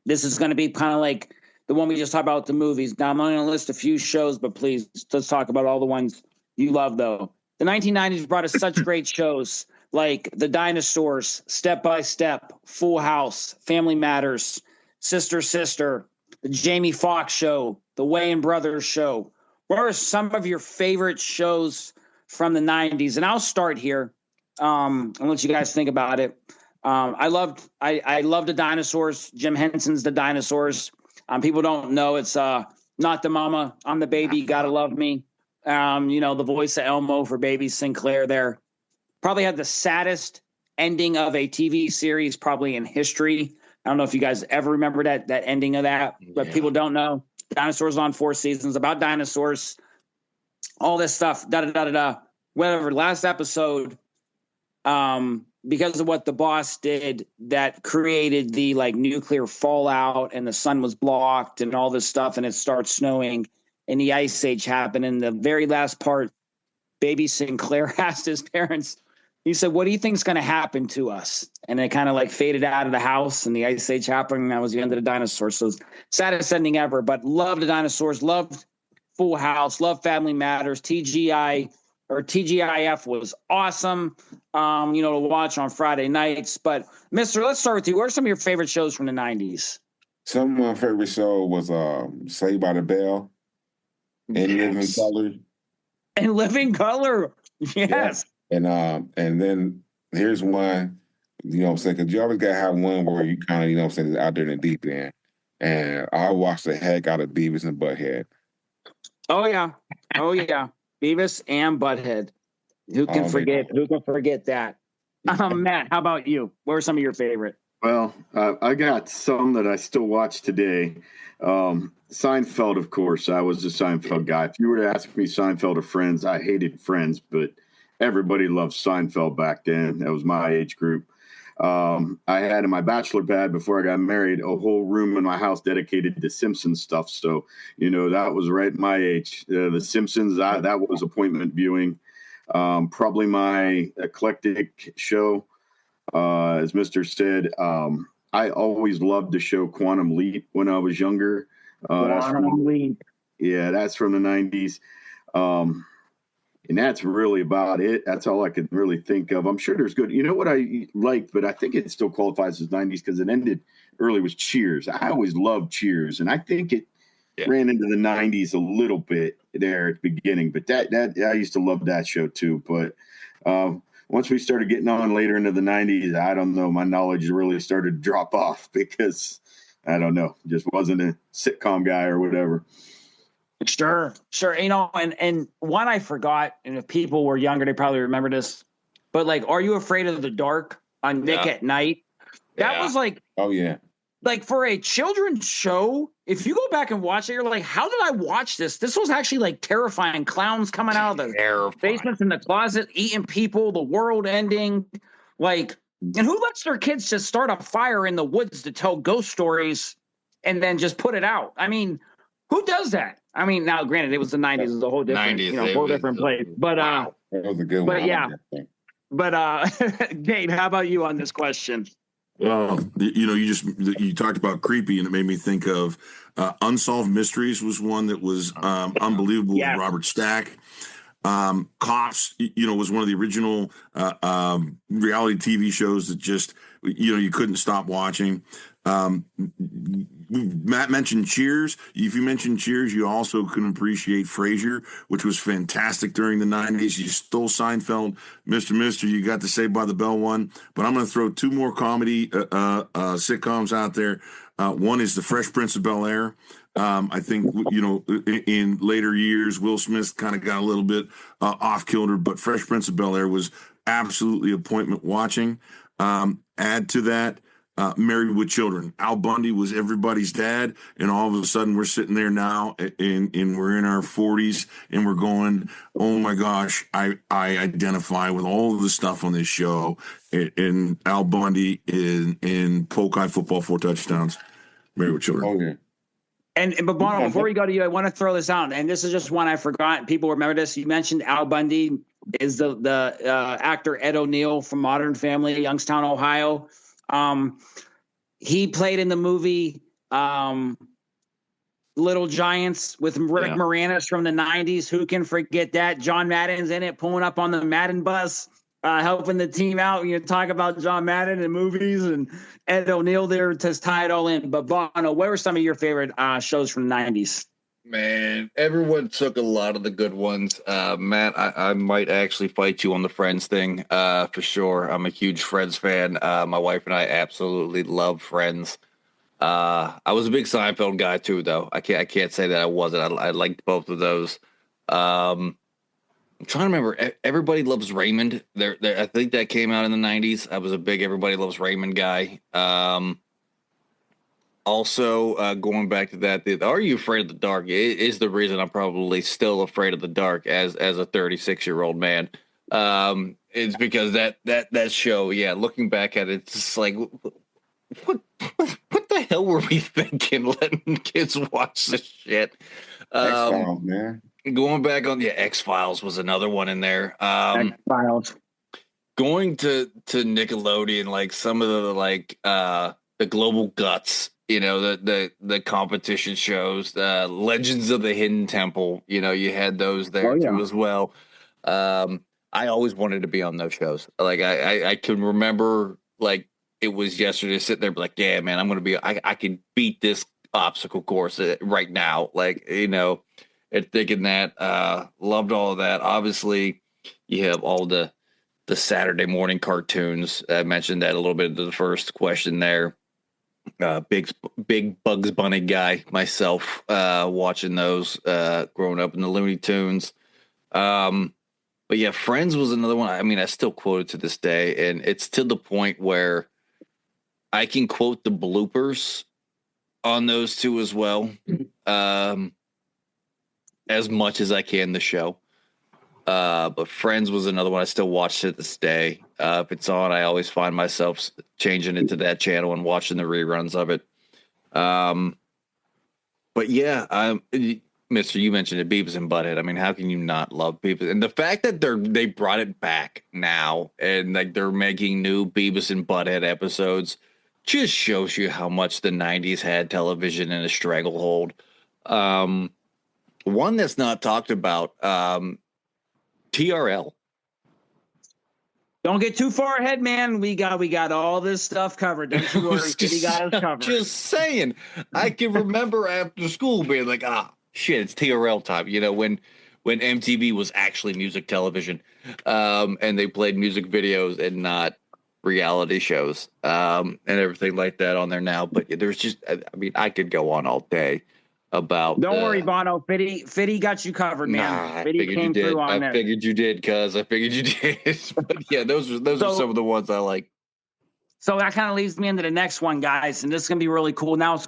this is going to be kind of like the one we just talked about, the movies. Now, I'm only going to list a few shows, but please, let's talk about all the ones you love, though. The 1990s brought us such great shows like The Dinosaurs, Step by Step, Full House, Family Matters, Sister Sister, The Jamie Foxx Show, The Wayans Brothers Show. What are some of your favorite shows from the 90s? And I'll start here and let you guys think about it. I loved The Dinosaurs. Jim Henson's The Dinosaurs. People don't know it's Not the Mama, I'm the Baby, Gotta Love Me. The voice of Elmo for Baby Sinclair there. Probably had the saddest ending of a TV series probably in history. I don't know if you guys ever remember that ending of that, but people don't know. Dinosaurs on 4 seasons, about dinosaurs, all this stuff, whatever. Last episode, because of what the boss did, that created the nuclear fallout and the sun was blocked and all this stuff, and it starts snowing and the ice age happened. In the very last part, Baby Sinclair asked his parents, he said, what do you think is going to happen to us? And it kind of faded out of the house and the ice age happened. And that was the end of the dinosaurs. So saddest ending ever, but loved the dinosaurs, loved Full House, loved Family Matters. TGIF was awesome, to watch on Friday nights. But Mister, let's start with you. What are some of your favorite shows from the 90s? Some of my favorite show was Saved by the Bell and Living Color. And Living Color, yes. Yeah. And then here's one, because you always gotta have one where you kind of, is out there in the deep end. And I watched the heck out of Beavis and Butthead. Oh yeah, Beavis and Butthead. Who can forget? Who can forget that? Matt, how about you? What are some of your favorite? Well, I got some that I still watch today. Seinfeld, of course. I was a Seinfeld guy. If you were to ask me Seinfeld or Friends, I hated Friends, but everybody loved Seinfeld back then. That was my age group. I had in my bachelor pad before I got married a whole room in my house dedicated to Simpsons stuff. So, that was right at my age. The Simpsons, that was appointment viewing. Probably my eclectic show, as Mr. said. I always loved the show Quantum Leap when I was younger. Quantum Leap. Yeah, that's from the 90s. And that's really about it. That's all I could really think of. I'm sure there's good. You know what I liked, but I think it still qualifies as 90s because it ended early, was Cheers. I always loved Cheers. And I think it ran into the 90s a little bit there at the beginning. But that I used to love that show too. But once we started getting on later into the 90s, I don't know. My knowledge really started to drop off because, I don't know, just wasn't a sitcom guy or whatever. Sure. And one I forgot, and if people were younger, they probably remember this, but Are You Afraid of the Dark on Nick at Night? That was oh yeah. For a children's show, if you go back and watch it, you're like, how did I watch this? This was actually terrifying. Clowns coming out of the basements in the closet, eating people, the world ending. And who lets their kids just start a fire in the woods to tell ghost stories and then just put it out? I mean, who does that? I mean, now granted, it was the 90s, it was a whole different, 90s, whole different place. But that was a good one. But yeah. But Dave, how about you on this question? Well, you talked about creepy, and it made me think of Unsolved Mysteries was one that was unbelievable with Robert Stack. Cops, was one of the original reality TV shows that just you couldn't stop watching. Matt mentioned Cheers. If you mentioned Cheers, you also can appreciate Frasier, which was fantastic during the 90s. You stole Seinfeld, Mr. You got the Saved by the Bell one. But I'm going to throw 2 more comedy sitcoms out there. One is The Fresh Prince of Bel-Air. I think, in later years, Will Smith kind of got a little bit off kilter, but Fresh Prince of Bel-Air was absolutely appointment watching. Add to that, Married with Children. Al Bundy was everybody's dad, and all of a sudden we're sitting there now, and we're in our 40s, and we're going, oh my gosh, I identify with all of the stuff on this show. And Al Bundy in Polk High football, 4 touchdowns. Married with Children. Oh, yeah. But Bono, before we go to you, I want to throw this out, and this is just one I forgot. People remember this. You mentioned Al Bundy is the actor Ed O'Neill from Modern Family, Youngstown, Ohio. He played in the movie Little Giants with Rick Moranis from the 90s. Who can forget that? John Madden's in it, pulling up on the Madden bus, helping the team out. You talk about John Madden in movies, and Ed O'Neill there to tie it all in. But Bono, what were some of your favorite shows from the 90s? Man, everyone took a lot of the good ones. Matt, I might actually fight you on the Friends thing for sure. I'm a huge Friends fan. My wife and I absolutely love Friends. I was a big Seinfeld guy too, though. I can't say that I wasn't. I liked both of those. I'm trying to remember. Everybody Loves Raymond. I think that came out in the 90s. I was a big Everybody Loves Raymond guy. Also, going back to that, Are You Afraid of the Dark is the reason I'm probably still afraid of the dark as a 36-year-old man. It's because that show, looking back at it, it's just like, what the hell were we thinking letting kids watch this shit? X-Files, man. Going back on X-Files was another one in there. X-Files. Going to Nickelodeon, like some of the Global Guts. The competition shows, Legends of the Hidden Temple, you had those there too as well. I always wanted to be on those shows. Like I can remember like it was yesterday sitting there like, yeah, man, I'm going to be, I can beat this obstacle course right now. Like, and thinking that, loved all of that. Obviously you have all the Saturday morning cartoons. I mentioned that a little bit in the first question there. Big Bugs Bunny guy myself, watching those growing up in the Looney Tunes. But yeah, Friends was another one. I mean, I still quote it to this day, and it's to the point where I can quote the bloopers on those two as well, as much as I can the show. But Friends was another one I still watch to this day. If it's on, I always find myself changing it to that channel and watching the reruns of it. But yeah, Mister, you mentioned it, Beavis and Butthead. I mean, how can you not love Beavis? And the fact that they brought it back now and like they're making new Beavis and Butthead episodes just shows you how much the 90s had television in a stranglehold. One that's not talked about, TRL. Don't get too far ahead, man. We got all this stuff covered. Don't you worry. We got us covered. Just saying. I can remember after school being like, shit, it's TRL time. When MTV was actually music television, and they played music videos and not reality shows, and everything like that on there now. But there's just, I mean, I could go on all day about. Don't worry, Bono. Fiddy got you covered, man. Fiddy came through on that. I figured you did, cuz I figured you did. But yeah, those are some of the ones I like. So that kind of leads me into the next one, guys, and this is gonna be really cool. Now,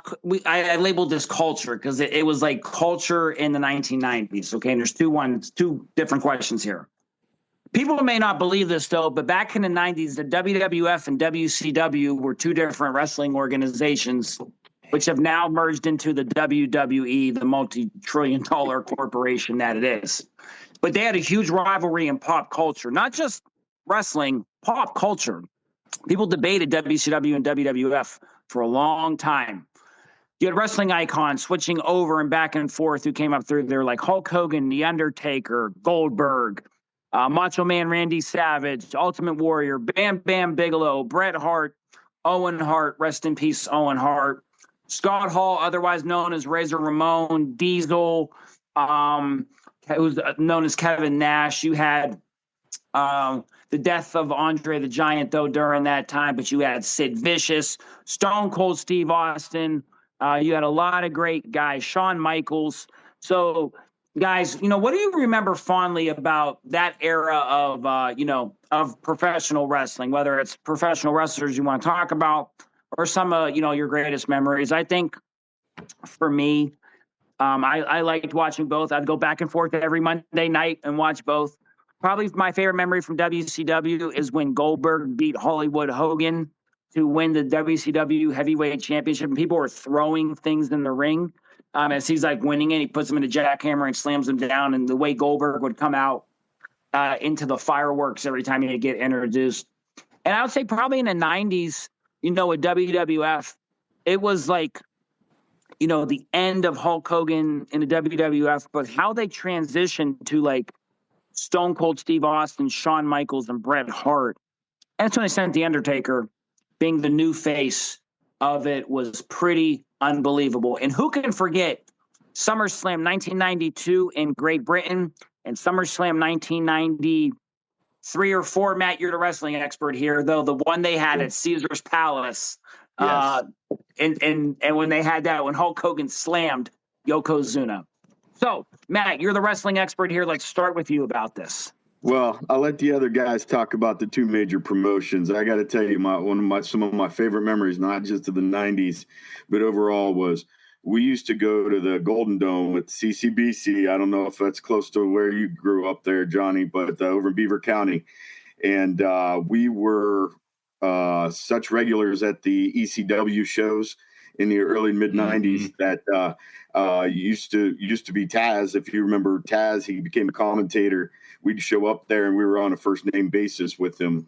I labeled this culture because it was like culture in the 1990s. Okay, and there's two different questions here. People may not believe this though, but back in the 90s, the WWF and WCW were two different wrestling organizations, which have now merged into the WWE, the multi-trillion-dollar corporation that it is. But they had a huge rivalry in pop culture, not just wrestling, pop culture. People debated WCW and WWF for a long time. You had wrestling icons switching over and back and forth who came up through there, like Hulk Hogan, The Undertaker, Goldberg, Macho Man Randy Savage, Ultimate Warrior, Bam Bam Bigelow, Bret Hart, Owen Hart, rest in peace, Owen Hart, Scott Hall, otherwise known as Razor Ramon, Diesel, who's known as Kevin Nash. You had the death of Andre the Giant, though, during that time, but you had Sid Vicious, Stone Cold Steve Austin. You had a lot of great guys, Shawn Michaels. So, guys, what do you remember fondly about that era of, of professional wrestling, whether it's professional wrestlers you want to talk about, or some your greatest memories? I think for me, I liked watching both. I'd go back and forth every Monday night and watch both. Probably my favorite memory from WCW is when Goldberg beat Hollywood Hogan to win the WCW Heavyweight Championship, and people were throwing things in the ring. As he's like winning it, he puts him in a jackhammer and slams him down. And the way Goldberg would come out into the fireworks every time he'd get introduced. And I would say probably in the 90s, with WWF, it was like, the end of Hulk Hogan in the WWF, but how they transitioned to like Stone Cold Steve Austin, Shawn Michaels, and Bret Hart. And that's when they sent The Undertaker being the new face of it was pretty unbelievable. And who can forget SummerSlam 1992 in Great Britain and SummerSlam 1993 or 4, Matt, you're the wrestling expert here, though, the one they had at Caesar's Palace. Yes. And when they had that, when Hulk Hogan slammed Yokozuna. So, Matt, you're the wrestling expert here. Let's start with you about this. Well, I'll let the other guys talk about the two major promotions. I got to tell you, some of my favorite memories, not just of the 90s, but overall, was we used to go to the Golden Dome with CCBC. I don't know if that's close to where you grew up there, Johnny, but over in Beaver County. And we were such regulars at the ECW shows in the early mid 90s that used to be Taz. If you remember Taz, he became a commentator. We'd show up there and we were on a first name basis with him.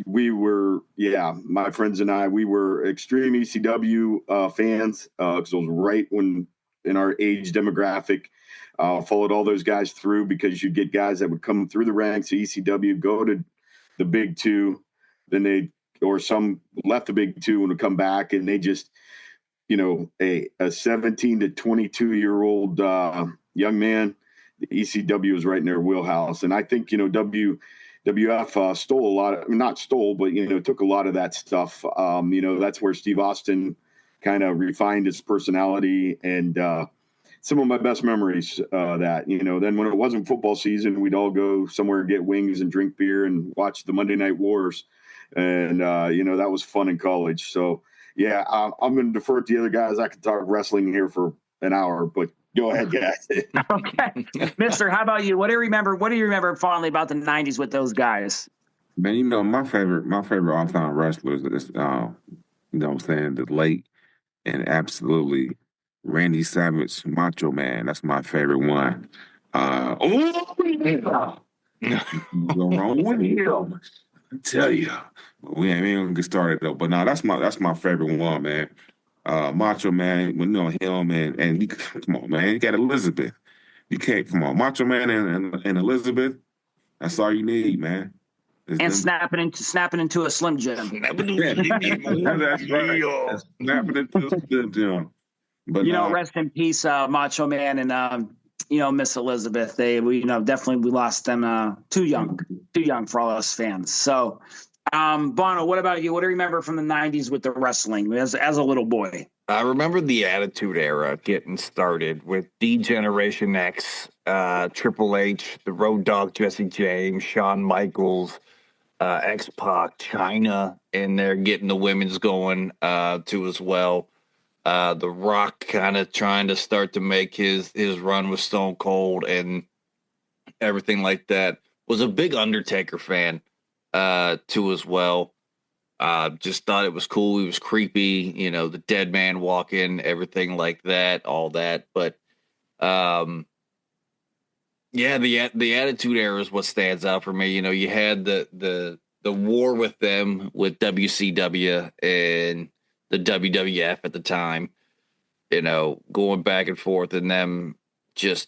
We were, my friends and I, we were extreme ECW fans because it was right when in our age demographic. Followed all those guys through because you'd get guys that would come through the ranks of ECW, go to the big two, then some left the big two and would come back, and they just, a 17 to 22-year-old young man, the ECW was right in their wheelhouse. And I think, WWF stole a lot of, not stole, but, took a lot of that stuff. That's where Steve Austin kind of refined his personality, and some of my best memories that, then when it wasn't football season, we'd all go somewhere and get wings and drink beer and watch the Monday Night Wars. And, that was fun in college. So, I'm going to defer to the other guys. I could talk wrestling here for an hour, but go ahead, guys. Okay. Mister, how about you? What do you remember fondly about the 90s with those guys? Man, my favorite all-time wrestlers is, the late and absolutely Randy Savage, Macho Man. That's my favorite one. Go wrong with him. I tell you, we ain't gonna get started though. But no, that's my favorite one, man. Macho Man, him and come on, man, you got Elizabeth. You can't come on, Macho Man and Elizabeth. That's all you need, man. And snapping into a Slim Jim. That's right. Snapping into a Slim Jim. But rest in peace, Macho Man and Miss Elizabeth. We definitely lost them too young for all us fans. So, Bono, what about you? What do you remember from the 90s with the wrestling as a little boy? I remember the Attitude Era getting started with D-Generation X, Triple H, the Road Dogg Jesse James, Shawn Michaels, X-Pac, China, and they're getting the women's going too as well. The Rock kind of trying to start to make his run with Stone Cold and everything like that. Was a big Undertaker fan too as well. Just thought it was cool. He was creepy, the dead man walking, everything like that, all that. But the Attitude Era is what stands out for me. You had the war with them with WCW and the WWF at the time, going back and forth, and them just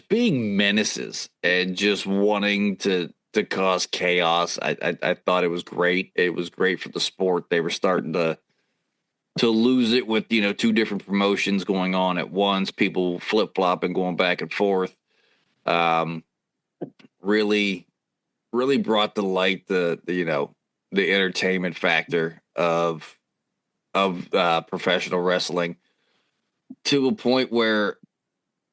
being menaces and just wanting to cause chaos. I thought it was great. It was great for the sport. They were starting to lose it with, two different promotions going on at once, people flip-flopping, going back and forth. Really brought to light the entertainment factor of professional wrestling to a point where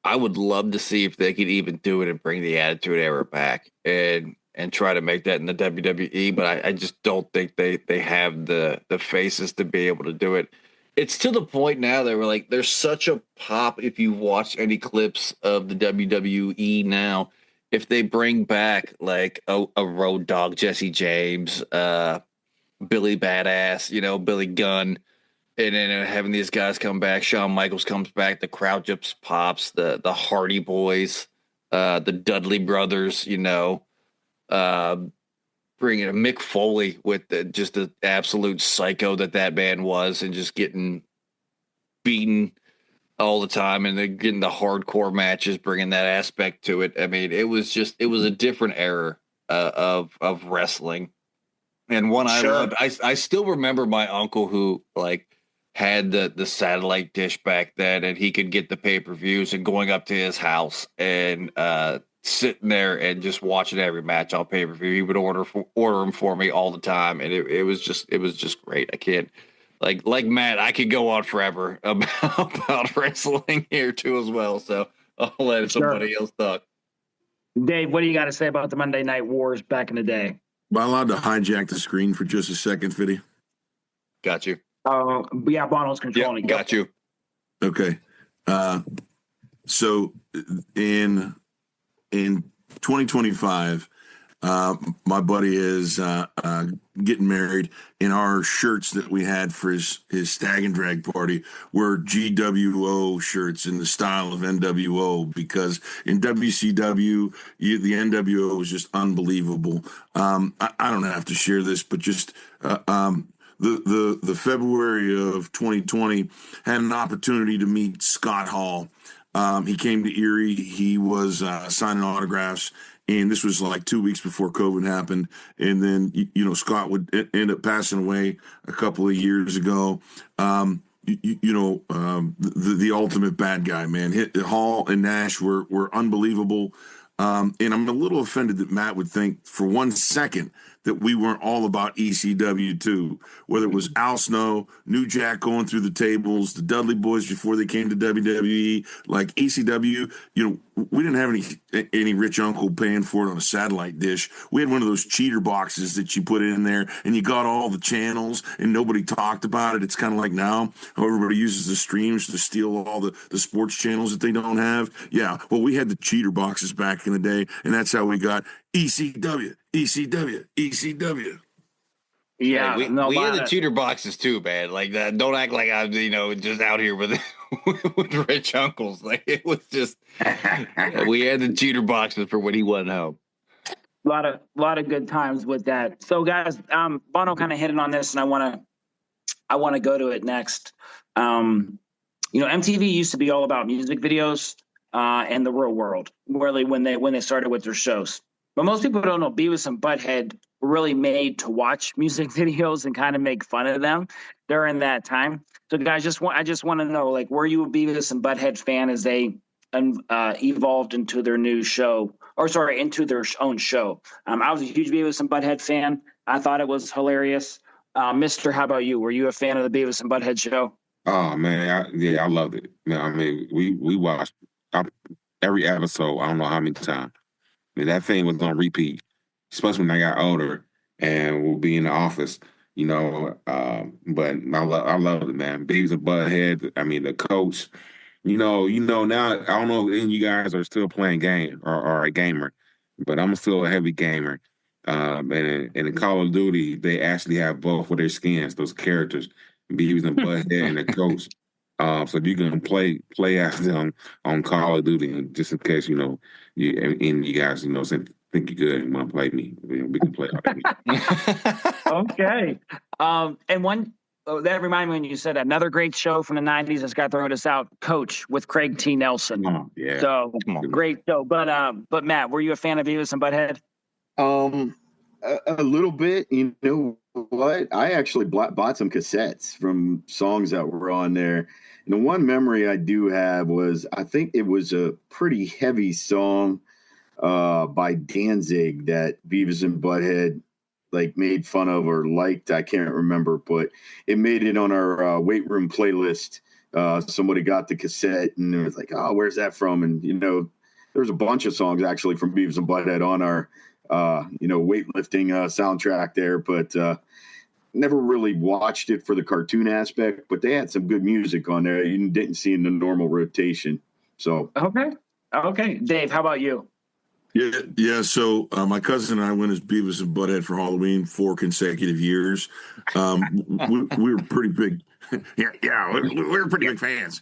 I would love to see if they could even do it and bring the Attitude Era back and and try to make that in the WWE, but I just don't think they have the faces to be able to do it. It's to the point now that we're like, there's such a pop if you watch any clips of the WWE now. If they bring back like a Road Dogg, Jesse James, Billy Badass, Billy Gunn, and then having these guys come back, Shawn Michaels comes back, the crowd just pops, the Hardy Boys, the Dudley Brothers, bringing a Mick Foley with just the absolute psycho that man was, and just getting beaten all the time, and then getting the hardcore matches, bringing that aspect to it. I mean, it was a different era of wrestling, and one I loved. I still remember my uncle who had the satellite dish back then, and he could get the pay-per-views, and going up to his house and sitting there and just watching every match on pay-per-view. He would order them for me all the time, and it was just great. I can't like Matt, I could go on forever about wrestling here too as well. So I'll let somebody else talk. Dave, what do you got to say about the Monday Night Wars back in the day? Am I allowed to hijack the screen for just a second, Fiddy? Got you. Yeah, Bono's controlling. Yep, got you. Okay. So in 2025, my buddy is getting married, and our shirts that we had for his stag and drag party were GWO shirts in the style of NWO, because in WCW, the NWO was just unbelievable. I don't have to share this, but just the February of 2020 had an opportunity to meet Scott Hall. He came to Erie. He was signing autographs, and this was like 2 weeks before COVID happened. And then, Scott would end up passing away a couple of years ago. The ultimate bad guy, man. Hall and Nash were unbelievable. And I'm a little offended that Matt would think for 1 second that we weren't all about ECW too, whether it was Al Snow, New Jack going through the tables, the Dudley Boys before they came to WWE, like ECW, we didn't have any rich uncle paying for it on a satellite dish. We had one of those cheater boxes that you put in there and you got all the channels and nobody talked about it. It's kind of like now how everybody uses the streams to steal all the sports channels that they don't have. Yeah, well, we had the cheater boxes back in the day, and that's how we got ECW. Yeah, we had the cheater boxes too, man. Like that. Don't act like I'm, just out here with rich uncles. Like it was just we had the cheater boxes for when he wasn't home. A lot of good times with that. So, guys, Bono kind of hit it on this, and I want to go to it next. MTV used to be all about music videos and the real world, really, when they started with their shows. But most people don't know Beavis and Butthead were really made to watch music videos and kind of make fun of them during that time. So, guys, I just want to know, were you a Beavis and Butthead fan as they evolved into their new show, into their own show? I was a huge Beavis and Butthead fan. I thought it was hilarious. Mister, how about you? Were you a fan of the Beavis and Butthead show? Oh man, I loved it. I mean, we watched every episode. I don't know how many times. I mean, that thing was on repeat, especially when I got older and we'll be in the office, But I loved it, man. Beavis and Butthead. I mean, the coach. Now I don't know if any of you guys are still playing game or a gamer, but I'm still a heavy gamer. And in Call of Duty, they actually have both of their skins, those characters, Beavis and Butthead and the coach. So you can play as them on Call of Duty, just in case you guys think you're good and want to play me. We can play all that. Okay. And one that reminded me when you said another great show from the 90s that's got to throw this out, Coach with Craig T. Nelson. Oh, yeah. So great show. But Matt, were you a fan of Beavis and Butthead? A little bit. You know what? I actually bought some cassettes from songs that were on there. And the one memory I do have was, I think it was a pretty heavy song by Danzig that Beavis and Butthead made fun of or liked. I can't remember, but it made it on our weight room playlist. Somebody got the cassette and it was like, oh, where's that from? And, there was a bunch of songs actually from Beavis and Butthead on our weightlifting soundtrack there, but never really watched it for the cartoon aspect. But they had some good music on there you didn't see in the normal rotation. So okay, Dave, how about you? Yeah. So my cousin and I went as Beavis and Butthead for Halloween 4 consecutive years. We were pretty big. We were pretty big fans.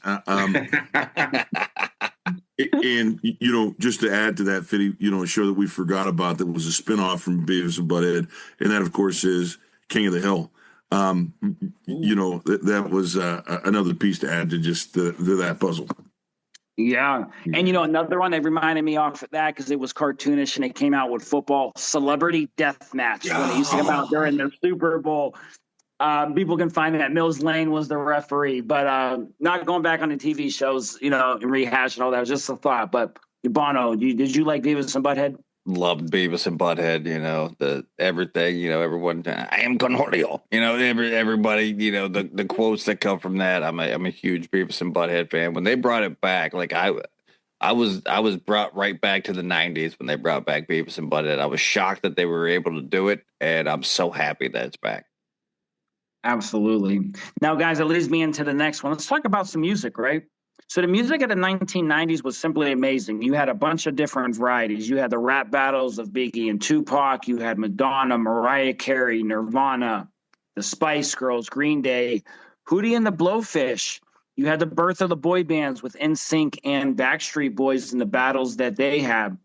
And just to add to that, Fiddy, a show that we forgot about that was a spinoff from Beavis and Butthead, and that, of course, is King of the Hill. That was another piece to add to just to that puzzle. Yeah. And, another one that reminded me off of that because it was cartoonish and it came out with football, Celebrity Deathmatch. When it used to come out during the Super Bowl. People can find that Mills Lane was the referee, but not going back on the TV shows, and rehash and all that. It was just a thought. But Bono, did you like Beavis and Butthead? Loved Beavis and Butthead, the everything, everyone, I am Cornholio, everybody, the quotes that come from that. I'm a huge Beavis and Butthead fan. When they brought it back, like I was brought right back to the 90s when they brought back Beavis and Butthead. I was shocked that they were able to do it, and I'm so happy that it's back. Absolutely. Now, guys, it leads me into the next one. Let's talk about some music, right? So the music of the 1990s was simply amazing. You had a bunch of different varieties. You had the rap battles of Biggie and Tupac. You had Madonna, Mariah Carey, Nirvana, the Spice Girls, Green Day, Hootie and the Blowfish. You had the birth of the boy bands with NSYNC and Backstreet Boys and the battles that they had.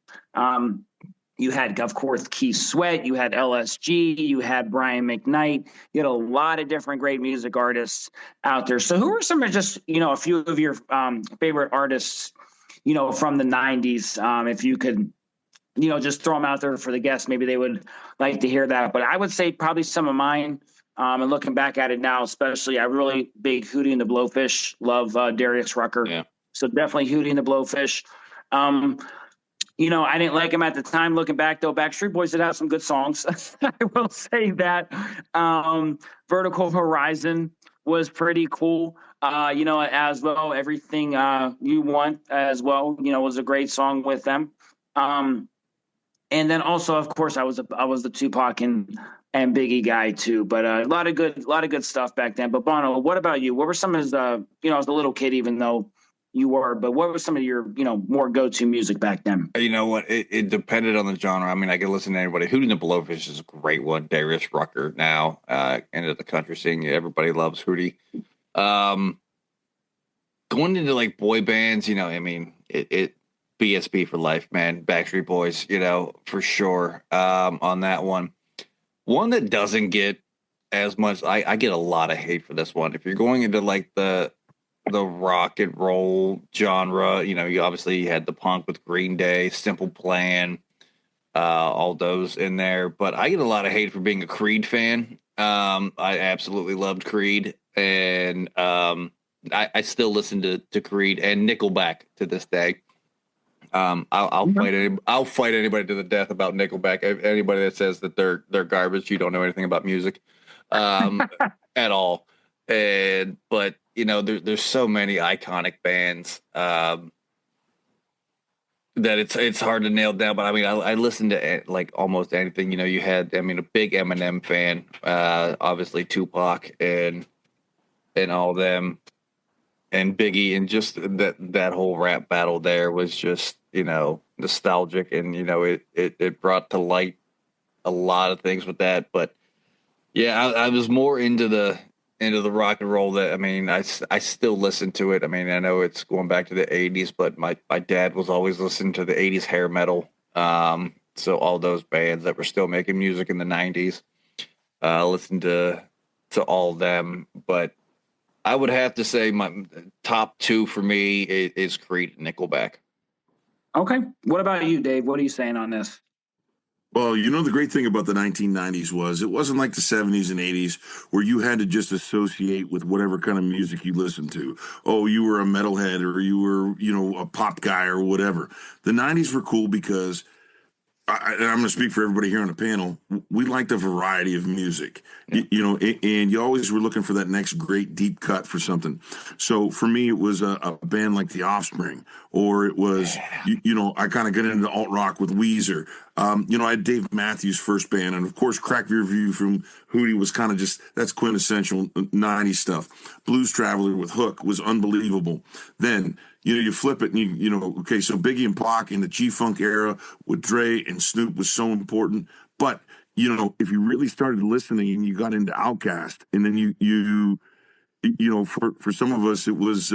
You had, of course, Keith Sweat. You had LSG. You had Brian McKnight. You had a lot of different great music artists out there. So who are some of just, a few of your favorite artists, from the 90s? If you could, just throw them out there for the guests, maybe they would like to hear that. But I would say probably some of mine, and looking back at it now, especially, I really big Hootie and the Blowfish. Love Darius Rucker. Yeah. So definitely Hootie and the Blowfish. I didn't like him at the time. Looking back, though, Backstreet Boys did have some good songs. I will say that. Vertical Horizon was pretty cool. As well, Everything You Want as well, was a great song with them. And then also, of course, I was the Tupac and Biggie guy too. But a lot of good stuff back then. But Bono, what about you? What were some of his, I was a little kid, even though you were, but what was some of your, more go-to music back then? You know what? It depended on the genre. I mean, I could listen to anybody. Hootie and the Blowfish is a great one. Darius Rucker now into the country scene. Everybody loves Hootie. Going into like boy bands, it BSB for life, man. Backstreet Boys, for sure. On that one. One that doesn't get as much, I get a lot of hate for this one. If you're going into like the rock and roll genre, you obviously had the punk with Green Day, Simple Plan, all those in there. But I get a lot of hate for being a Creed fan. I absolutely loved Creed, and I still listen to Creed and Nickelback to this day. I'll fight anybody to the death about Nickelback. Anybody that says that they're garbage, you don't know anything about music at all. But there's so many iconic bands that it's hard to nail down. But I mean, I listened to like almost anything. You had, a big Eminem fan, obviously Tupac and all them, and Biggie, and just that whole rap battle there was just nostalgic, and it brought to light a lot of things with that. But yeah, I was more into the rock and roll. That I still listen to it. I know it's going back to the 80s, but my dad was always listening to the 80s hair metal. So all those bands that were still making music in the 90s, listened to all of them. But I would have to say my top two for me is Creed and Nickelback. Okay. What about you, Dave? What are you saying on this? Well, the great thing about the 1990s was it wasn't like the 70s and 80s where you had to just associate with whatever kind of music you listened to. Oh, you were a metalhead or you were, a pop guy or whatever. The 90s were cool because and I'm going to speak for everybody here on the panel. We like the variety of music, and you always were looking for that next great deep cut for something. So for me, it was a band like The Offspring, or it was, I kind of got into alt rock with Weezer. I had Dave Matthews' first band, and of course, Crack Rear View from Hootie was kind of that's quintessential 90s stuff. Blues Traveler with Hook was unbelievable. Then, you flip it and okay, so Biggie and Pac in the G-Funk era with Dre and Snoop was so important. But, if you really started listening and you got into Outkast, and then for some of us, it was,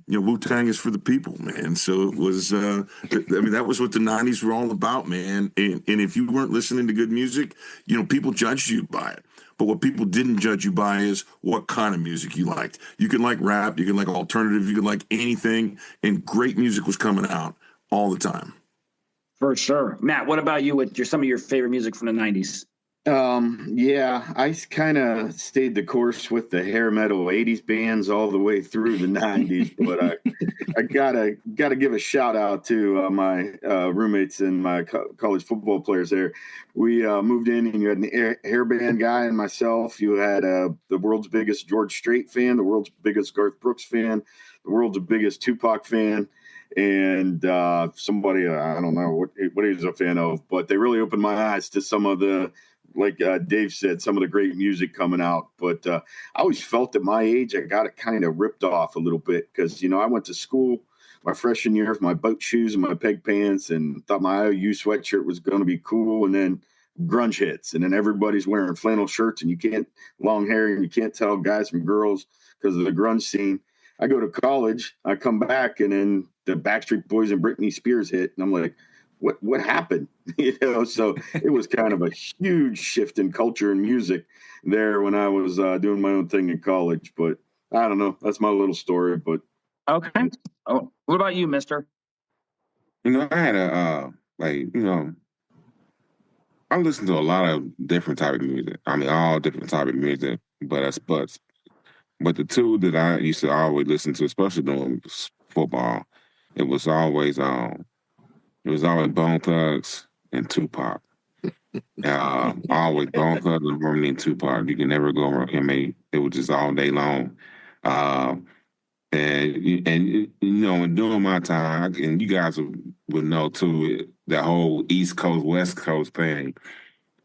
Wu-Tang is for the people, man. So it was, that was what the 90s were all about, man. And if you weren't listening to good music, people judged you by it. But what people didn't judge you by is what kind of music you liked. You can like rap, you can like alternative, you can like anything, and great music was coming out all the time. For sure. Matt, what about you with some of your favorite music from the 90s? Yeah, I kind of stayed the course with the hair metal 80s bands all the way through the 90s, but I gotta give a shout out to my roommates and my college football players there. We moved in, and you had an hair band guy and myself. You had the world's biggest George Strait fan, the world's biggest Garth Brooks fan, the world's biggest Tupac fan, and somebody I don't know what he was a fan of, but they really opened my eyes to some of the, like Dave said, some of the great music coming out. But I always felt at my age I got it kind of ripped off a little bit because, I went to school my freshman year with my boat shoes and my peg pants and thought my IOU sweatshirt was going to be cool. And then grunge hits, and then everybody's wearing flannel shirts, and long hair, and you can't tell guys from girls because of the grunge scene. I go to college, I come back, and then the Backstreet Boys and Britney Spears hit, and I'm like, what happened? So it was kind of a huge shift in culture and music there when I was doing my own thing in college. But I don't know. That's my little story. But okay. Oh, what about you, mister? I had I listen to a lot of different type of music. I mean, all different type of music, but the two that I used to always listen to, especially during football, it was always Bone Thugs and Tupac. Always Bone Thugs and Harmony and Tupac. You can never go wrong. I mean, it was just all day long. And during my time, and you guys would know too, the whole East Coast West Coast thing.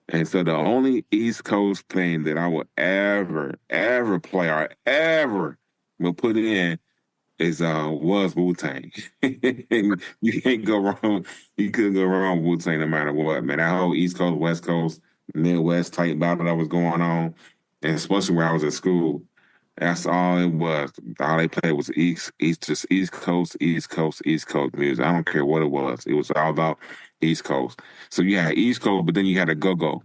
And so the only East Coast thing that I would ever play or ever will put in is was Wu-Tang. You can't go wrong. You couldn't go wrong with Wu-Tang no matter what, man. That whole East Coast, West Coast, Midwest type battle that was going on, and especially where I was at school, that's all it was. All they played was East Coast music. I don't care what it was. It was all about East Coast. So you had East Coast, but then you had the go-go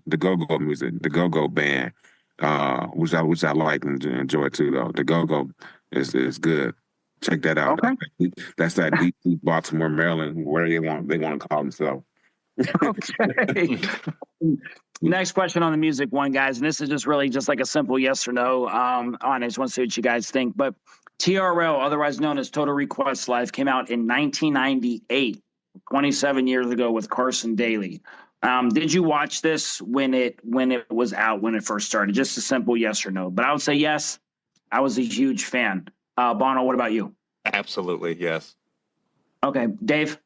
music, the go-go band, which I like and enjoy too, though. The go-go is good. Check that out. Okay. That's that deep Baltimore, Maryland, where they want to call themselves. Okay. Next question on the music one, guys, and this is just really just like a simple yes or no on it. I just want to see what you guys think. But TRL, otherwise known as Total Request Live, came out in 1998, 27 years ago with Carson Daly. Did you watch this when it was out, when it first started? Just a simple yes or no. But I would say yes. I was a huge fan. Bono, what about you? Absolutely, yes. Okay, Dave?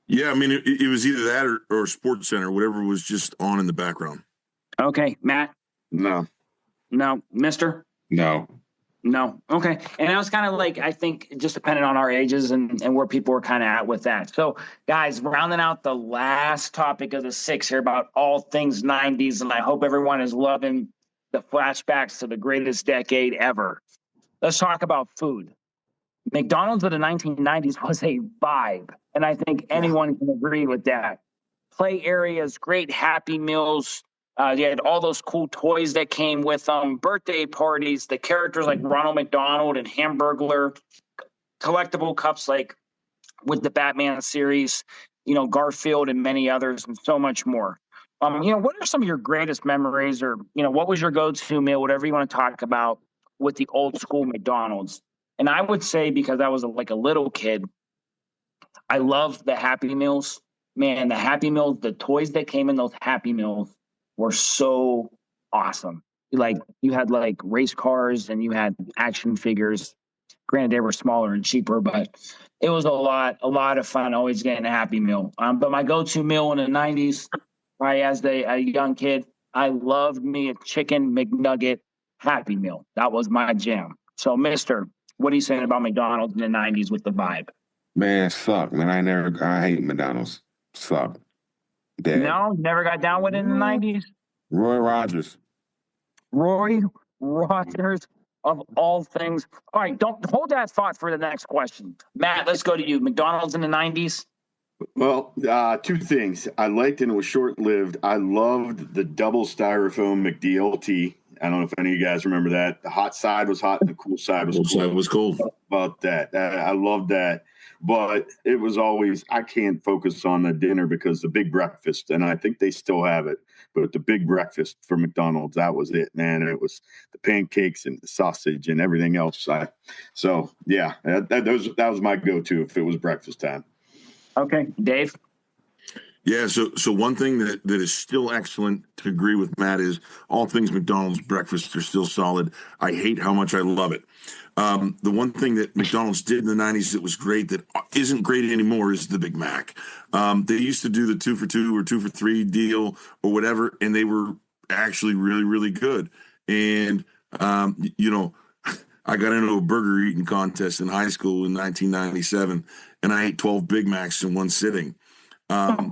Yeah, I mean, it was either that or Sports Center, whatever was just on in the background. Okay, Matt? No. No. Mister? No. No. Okay. And I was kind of like, I think just depending on our ages and where people were kind of at with that. So, guys, rounding out the last topic of the 6 here about all things 90s, and I hope everyone is loving the flashbacks to the greatest decade ever. Let's talk about food. McDonald's of the 1990s was a vibe, and I think anyone can agree with that. Play areas, great Happy Meals. You had all those cool toys that came with them, birthday parties, the characters like Ronald McDonald and Hamburglar, collectible cups like with the Batman series, Garfield and many others, and so much more. What are some of your greatest memories, or, what was your go-to meal, whatever you want to talk about with the old school McDonald's? And I would say, because I was like a little kid, I loved the Happy Meals. man, the Happy Meals, the toys that came in those Happy Meals were so awesome. Like you had like race cars and you had action figures. Granted, they were smaller and cheaper, but it was a lot of fun always getting a Happy Meal. But my go-to meal in the 90s, right, as a young kid, I loved me a chicken McNugget Happy Meal. That was my jam. So, Mister, what are you saying about McDonald's in the 90s with the vibe? Man, suck, man. I hate McDonald's. Suck. Dead. No, never got down with it in the 90s? Roy Rogers. Roy Rogers of all things. All right, don't hold that thought for the next question. Matt, let's go to you. McDonald's in the 90s? Well, two things. I liked, and it was short-lived. I loved the double styrofoam McDLT. I don't know if any of you guys remember that. The hot side was hot and the cool side was Cool cool. side was cool. About that. I loved that. But it was always, I can't focus on the dinner because the big breakfast, and I think they still have it, but the big breakfast for McDonald's, that was it, man. And it was the pancakes and the sausage and everything else. So, yeah, that was my go-to if it was breakfast time. Okay, Dave? Yeah, so one thing that is still excellent, to agree with Matt, is all things McDonald's breakfast are still solid. I hate how much I love it. The one thing that McDonald's did in the 90s that was great that isn't great anymore is the Big Mac. They used to do the 2 for 2 or 2 for 3 deal or whatever, and they were actually really, really good. And, I got into a burger eating contest in high school in 1997, and I ate 12 Big Macs in one sitting. I'm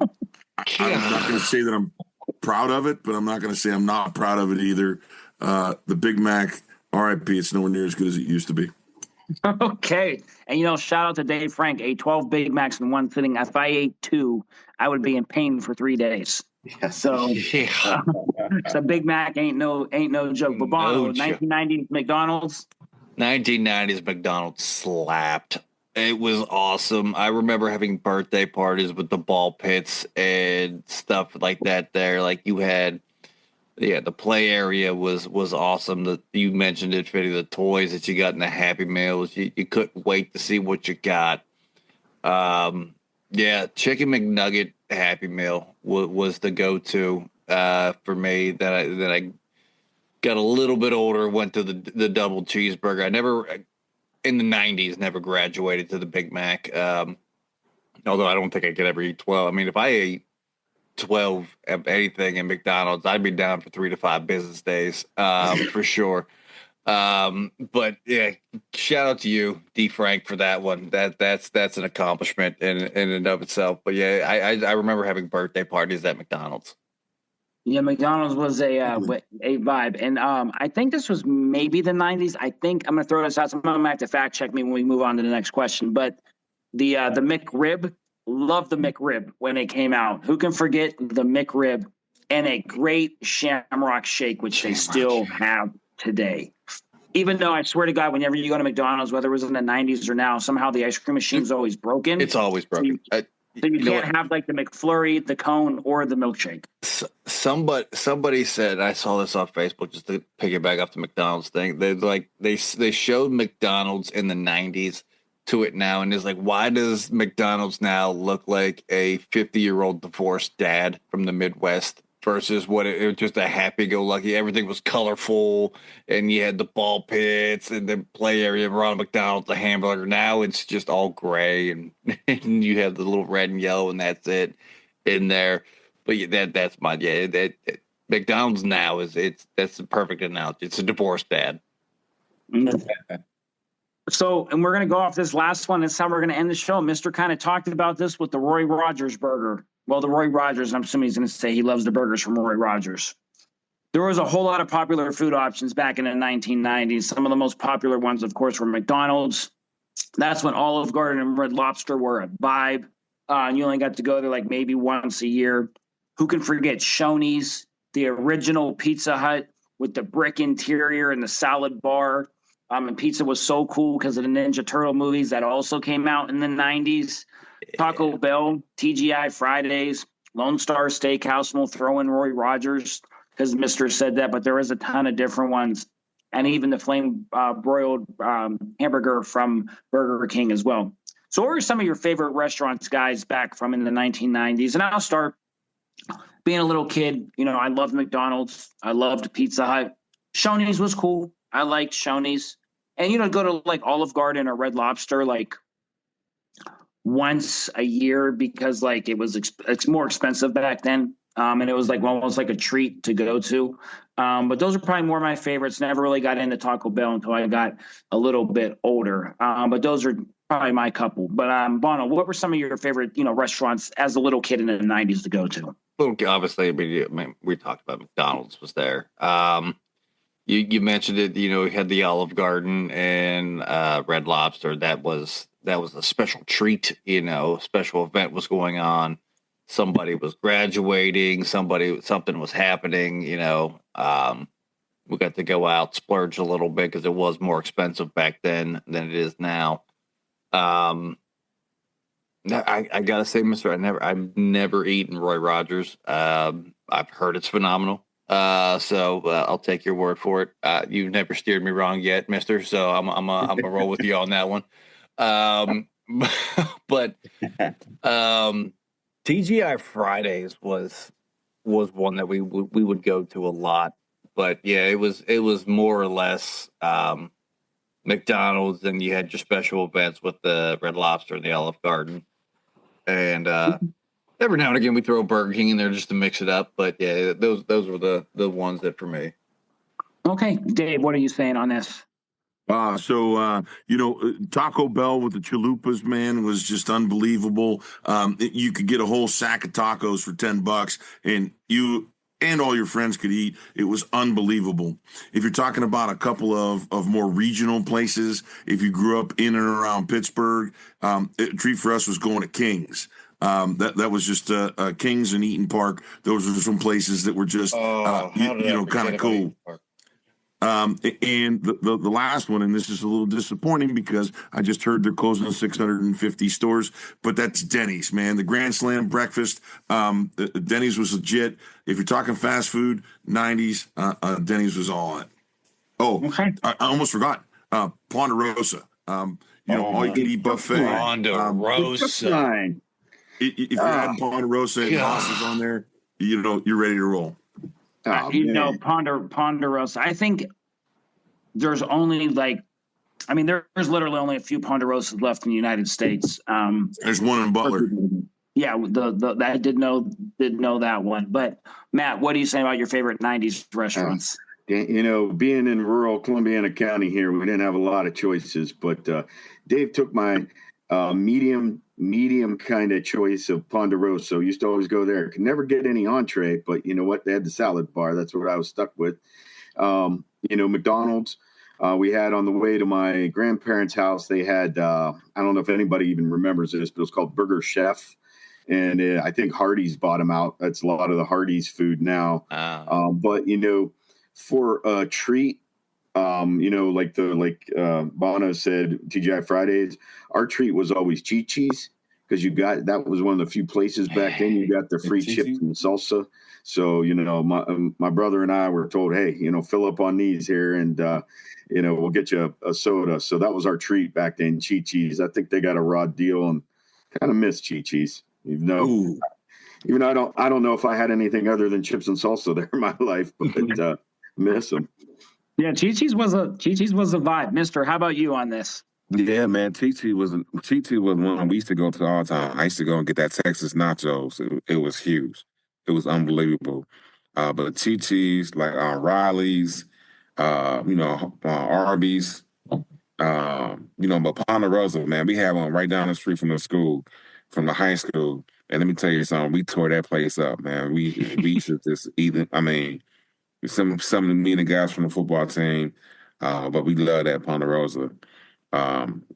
not going to say that I'm proud of it, but I'm not going to say I'm not proud of it either. The Big Mac, RIP, it's nowhere near as good as it used to be. Okay. And, shout out to Dave Frank, ate 12 Big Macs in one sitting. If I ate 2, I would be in pain for 3 days. Yes. So, so Big Mac ain't no joke. But Bono, 1990s McDonald's. 1990s McDonald's slapped. It was awesome. I remember having birthday parties with the ball pits and stuff like that there. Like you had, the play area was awesome. You mentioned it, Fiddy, the toys that you got in the Happy Meals. You couldn't wait to see what you got. Chicken McNugget Happy Meal was the go-to for me. That I got a little bit older, went to the double cheeseburger. I never, in the 90s, never graduated to the Big Mac. Although I don't think I could ever eat 12. I mean, if I ate 12 of anything in McDonald's, I'd be down for 3 to 5 business days, for sure. But yeah, shout out to you, D. Frank, for that one. That's an accomplishment in and of itself. But yeah, I remember having birthday parties at McDonald's. Yeah, McDonald's was a vibe, and I think this was maybe the 90s. I think I'm gonna throw this out. Someone might have to fact check me when we move on to the next question. But the McRib, loved the McRib when it came out. Who can forget the McRib and a great Shamrock Shake, which they still have today? Even though I swear to God, whenever you go to McDonald's, whether it was in the 90s or now, somehow the ice cream machine's always broken. It's always broken. So you can't have like the McFlurry, the cone, or the milkshake. Somebody said, I saw this on Facebook, just to piggyback off the McDonald's thing. They showed McDonald's in the 90s to it now, and it's like, why does McDonald's now look like a 50-year-old divorced dad from the Midwest versus what it was just a happy-go-lucky? Everything was colorful, and you had the ball pits and the play area around McDonald's, the hamburger. Now it's just all gray, and you have the little red and yellow, and that's it in there. But that's my McDonald's now that's the perfect analogy. It's a divorced dad. So, and we're going to go off this last one. That's how we're going to end the show. Mister kind of talked about this with the Roy Rogers burger. Well, the Roy Rogers, I'm assuming he's going to say he loves the burgers from Roy Rogers. There was a whole lot of popular food options back in the 1990s. Some of the most popular ones, of course, were McDonald's. That's when Olive Garden and Red Lobster were a vibe. And you only got to go there like maybe once a year. Who can forget Shoney's, the original Pizza Hut with the brick interior and the salad bar? And pizza was so cool because of the Ninja Turtle movies that also came out in the 90s. Taco Bell, TGI Fridays, Lone Star Steakhouse, and we'll throw in Roy Rogers because Mister said that, but there is a ton of different ones. And even the flame broiled hamburger from Burger King as well. So what were some of your favorite restaurants, guys, back from in the 1990s? And I'll start. Being a little kid, I loved McDonald's. I loved Pizza Hut. Shoney's was cool. I liked Shoney's. And, go to like Olive Garden or Red Lobster like once a year because like it was it's more expensive back then. And it was like almost like a treat to go to. But those are probably more my favorites. Never really got into Taco Bell until I got a little bit older. But those are probably my couple. But Bono, what were some of your favorite, restaurants as a little kid in the 90s to go to? Well, obviously, we talked about McDonald's was there. You mentioned it. We had the Olive Garden and Red Lobster. That was a special treat. Special event was going on. Somebody was graduating. Something was happening. We got to go out, splurge a little bit because it was more expensive back then than it is now. I gotta say, Mister, I've never eaten Roy Rogers. I've heard it's phenomenal. So I'll take your word for it. You've never steered me wrong yet, Mister. So I'm a roll with you on that one. But TGI Fridays was one that we would go to a lot. But yeah, it was more or less McDonald's, and you had your special events with the Red Lobster and the Olive Garden. And every now and again we throw Burger King in there just to mix it up. But yeah, those were the ones that for me. Okay, Dave, what are you saying on this? Taco Bell with the chalupas, man, was just unbelievable. You could get a whole sack of tacos for $10, and you and all your friends could eat. It was unbelievable. If you're talking about a couple of more regional places, if you grew up in and around Pittsburgh, a treat for us was going to King's. That was just King's and Eaton Park. Those are some places that were just kind of cool. And the last one, and this is a little disappointing because I just heard they're closing 650 stores, but that's Denny's, man. The Grand Slam breakfast, Denny's was legit. If you're talking fast food, 90s, Denny's was all it. Oh, okay. I almost forgot. Ponderosa. All you can eat buffet. Ponderosa. If you add Ponderosa and sauces on there, you're ready to roll. Ponderosa. I think there's only there's literally only a few Ponderosas left in the United States. There's one in Butler. Yeah, I did know that one. But Matt, what are you saying about your favorite 90s restaurants? Being in rural Columbiana County here, we didn't have a lot of choices, but Dave took my medium kind of choice of Ponderosa. Used to always go there. Could never get any entree, but you know what? They had the salad bar. That's what I was stuck with. McDonald's. We had on the way to my grandparents' house, they had, I don't know if anybody even remembers this, but it was called Burger Chef. And I think Hardee's bought them out. That's a lot of the Hardee's food now. But, for a treat, like Bono said, TGI Fridays, our treat was always Chi-Chi's because that was one of the few places back then you got the free chips and salsa. So, my brother and I were told, hey, fill up on these here and, we'll get you a soda. So that was our treat back then, Chi-Chi's. I think they got a raw deal and kind of miss Chi-Chi's. Even I don't know if I had anything other than chips and salsa there in my life, but miss them. Yeah, Chi-Chi's was a vibe. Mister, how about you on this? Yeah, man, Chi-Chi was one we used to go to all the time. I used to go and get that Texas nachos. It was huge. It was unbelievable. But Chi-Chi's, like Riley's, Arby's, but Ponderosa, man, we had one right down the street from the high school. And let me tell you something, we tore that place up, man. We used to just eat it. I mean, some of me and the guys from the football team, but we love that Ponderosa.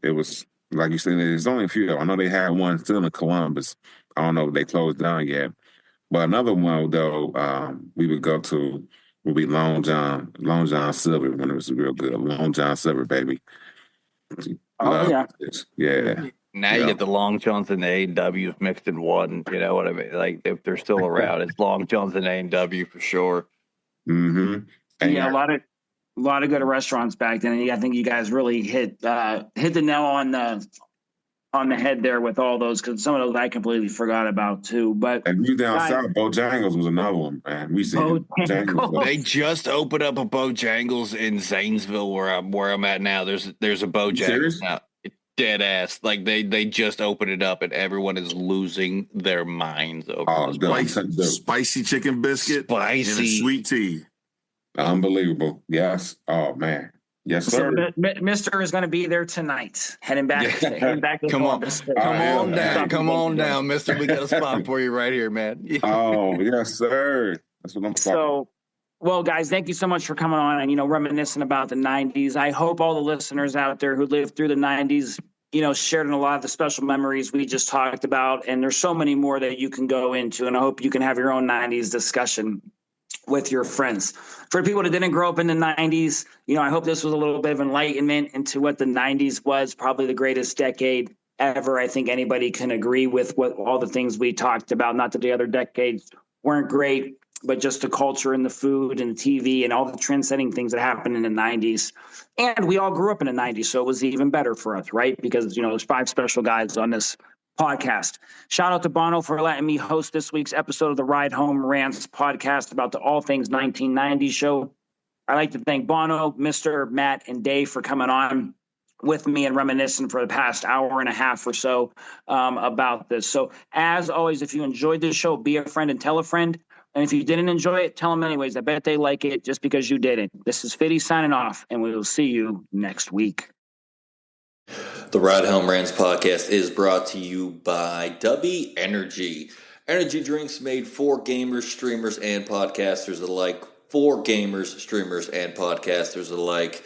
It was, like you said, there's only a few. I know they had one still in Columbus. I don't know if they closed down yet. But another one, though, we would go to would be Long John Silver when it was real good. Long John Silver, baby. Yeah. Yeah. Now you get the Long Johns and the A&Ws mixed in one. You know what I mean? Like, if they're still around, it's Long Johns and A&W for sure. Mm-hmm. And a lot of good restaurants back then. And I think you guys really hit the nail on the on the head there with all those, because some of those I completely forgot about too. But And you down guys, south, Bojangles was another one, man. We seen Bojangles. They just opened up a Bojangles in Zanesville where I'm at now. There's a Bojangles serious? now. Dead ass. Like they just opened it up and everyone is losing their minds over Oh, this. dope. Spicy chicken biscuit and a Spicy. sweet tea. Unbelievable. Yes. Oh man. Yes, So sir. Mr. is going to be there tonight, heading back to Come on. Columbus. Come on down, mister. We got a spot for you right here, man. Oh, yes, sir. That's what I'm talking about. Well, guys, thank you so much for coming on and, reminiscing about the 90s. I hope all the listeners out there who lived through the 90s, shared in a lot of the special memories we just talked about. And there's so many more that you can go into. And I hope you can have your own 90s discussion with your friends. For people that didn't grow up in the 90s, I hope this was a little bit of enlightenment into what the 90s was, probably the greatest decade ever. I think anybody can agree with what all the things we talked about. Not that the other decades weren't great, but just the culture and the food and the TV and all the trend-setting things that happened in the 90s. And we all grew up in the 90s, so it was even better for us, right? Because, there's 5 special guys on this podcast. Shout out to Bono for letting me host this week's episode of the Ride Home Rants podcast about the All Things 1990s show. I'd like to thank Bono, Mr. Matt, and Dave for coming on with me and reminiscing for the past hour and a half or so about this. So as always, if you enjoyed this show, be a friend and tell a friend. And if you didn't enjoy it, tell them anyways. I bet they like it just because you didn't. This is Fiddy signing off, and we will see you next week. The Ride Home Rants podcast is brought to you by W Energy. Energy drinks made for gamers, streamers, and podcasters alike. For gamers, streamers, and podcasters alike.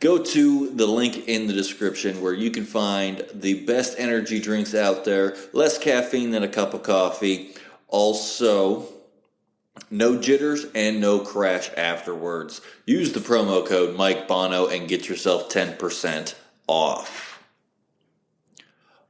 Go to the link in the description where you can find the best energy drinks out there. Less caffeine than a cup of coffee. Also, no jitters and no crash afterwards. Use the promo code Mike Bono and get yourself 10% off.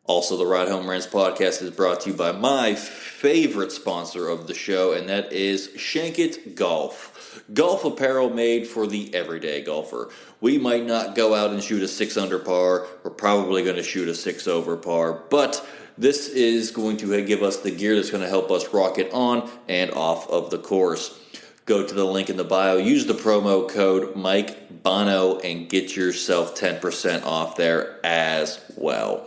Also, the Ride Home Rants podcast is brought to you by my favorite sponsor of the show, and that is Shankit Golf. Golf apparel made for the everyday golfer. We might not go out and shoot a 6 under par. We're probably going to shoot a 6 over par, but this is going to give us the gear that's going to help us rocket on and off of the course. Go to the link in the bio, use the promo code Mike Bono, and get yourself 10% off there as well.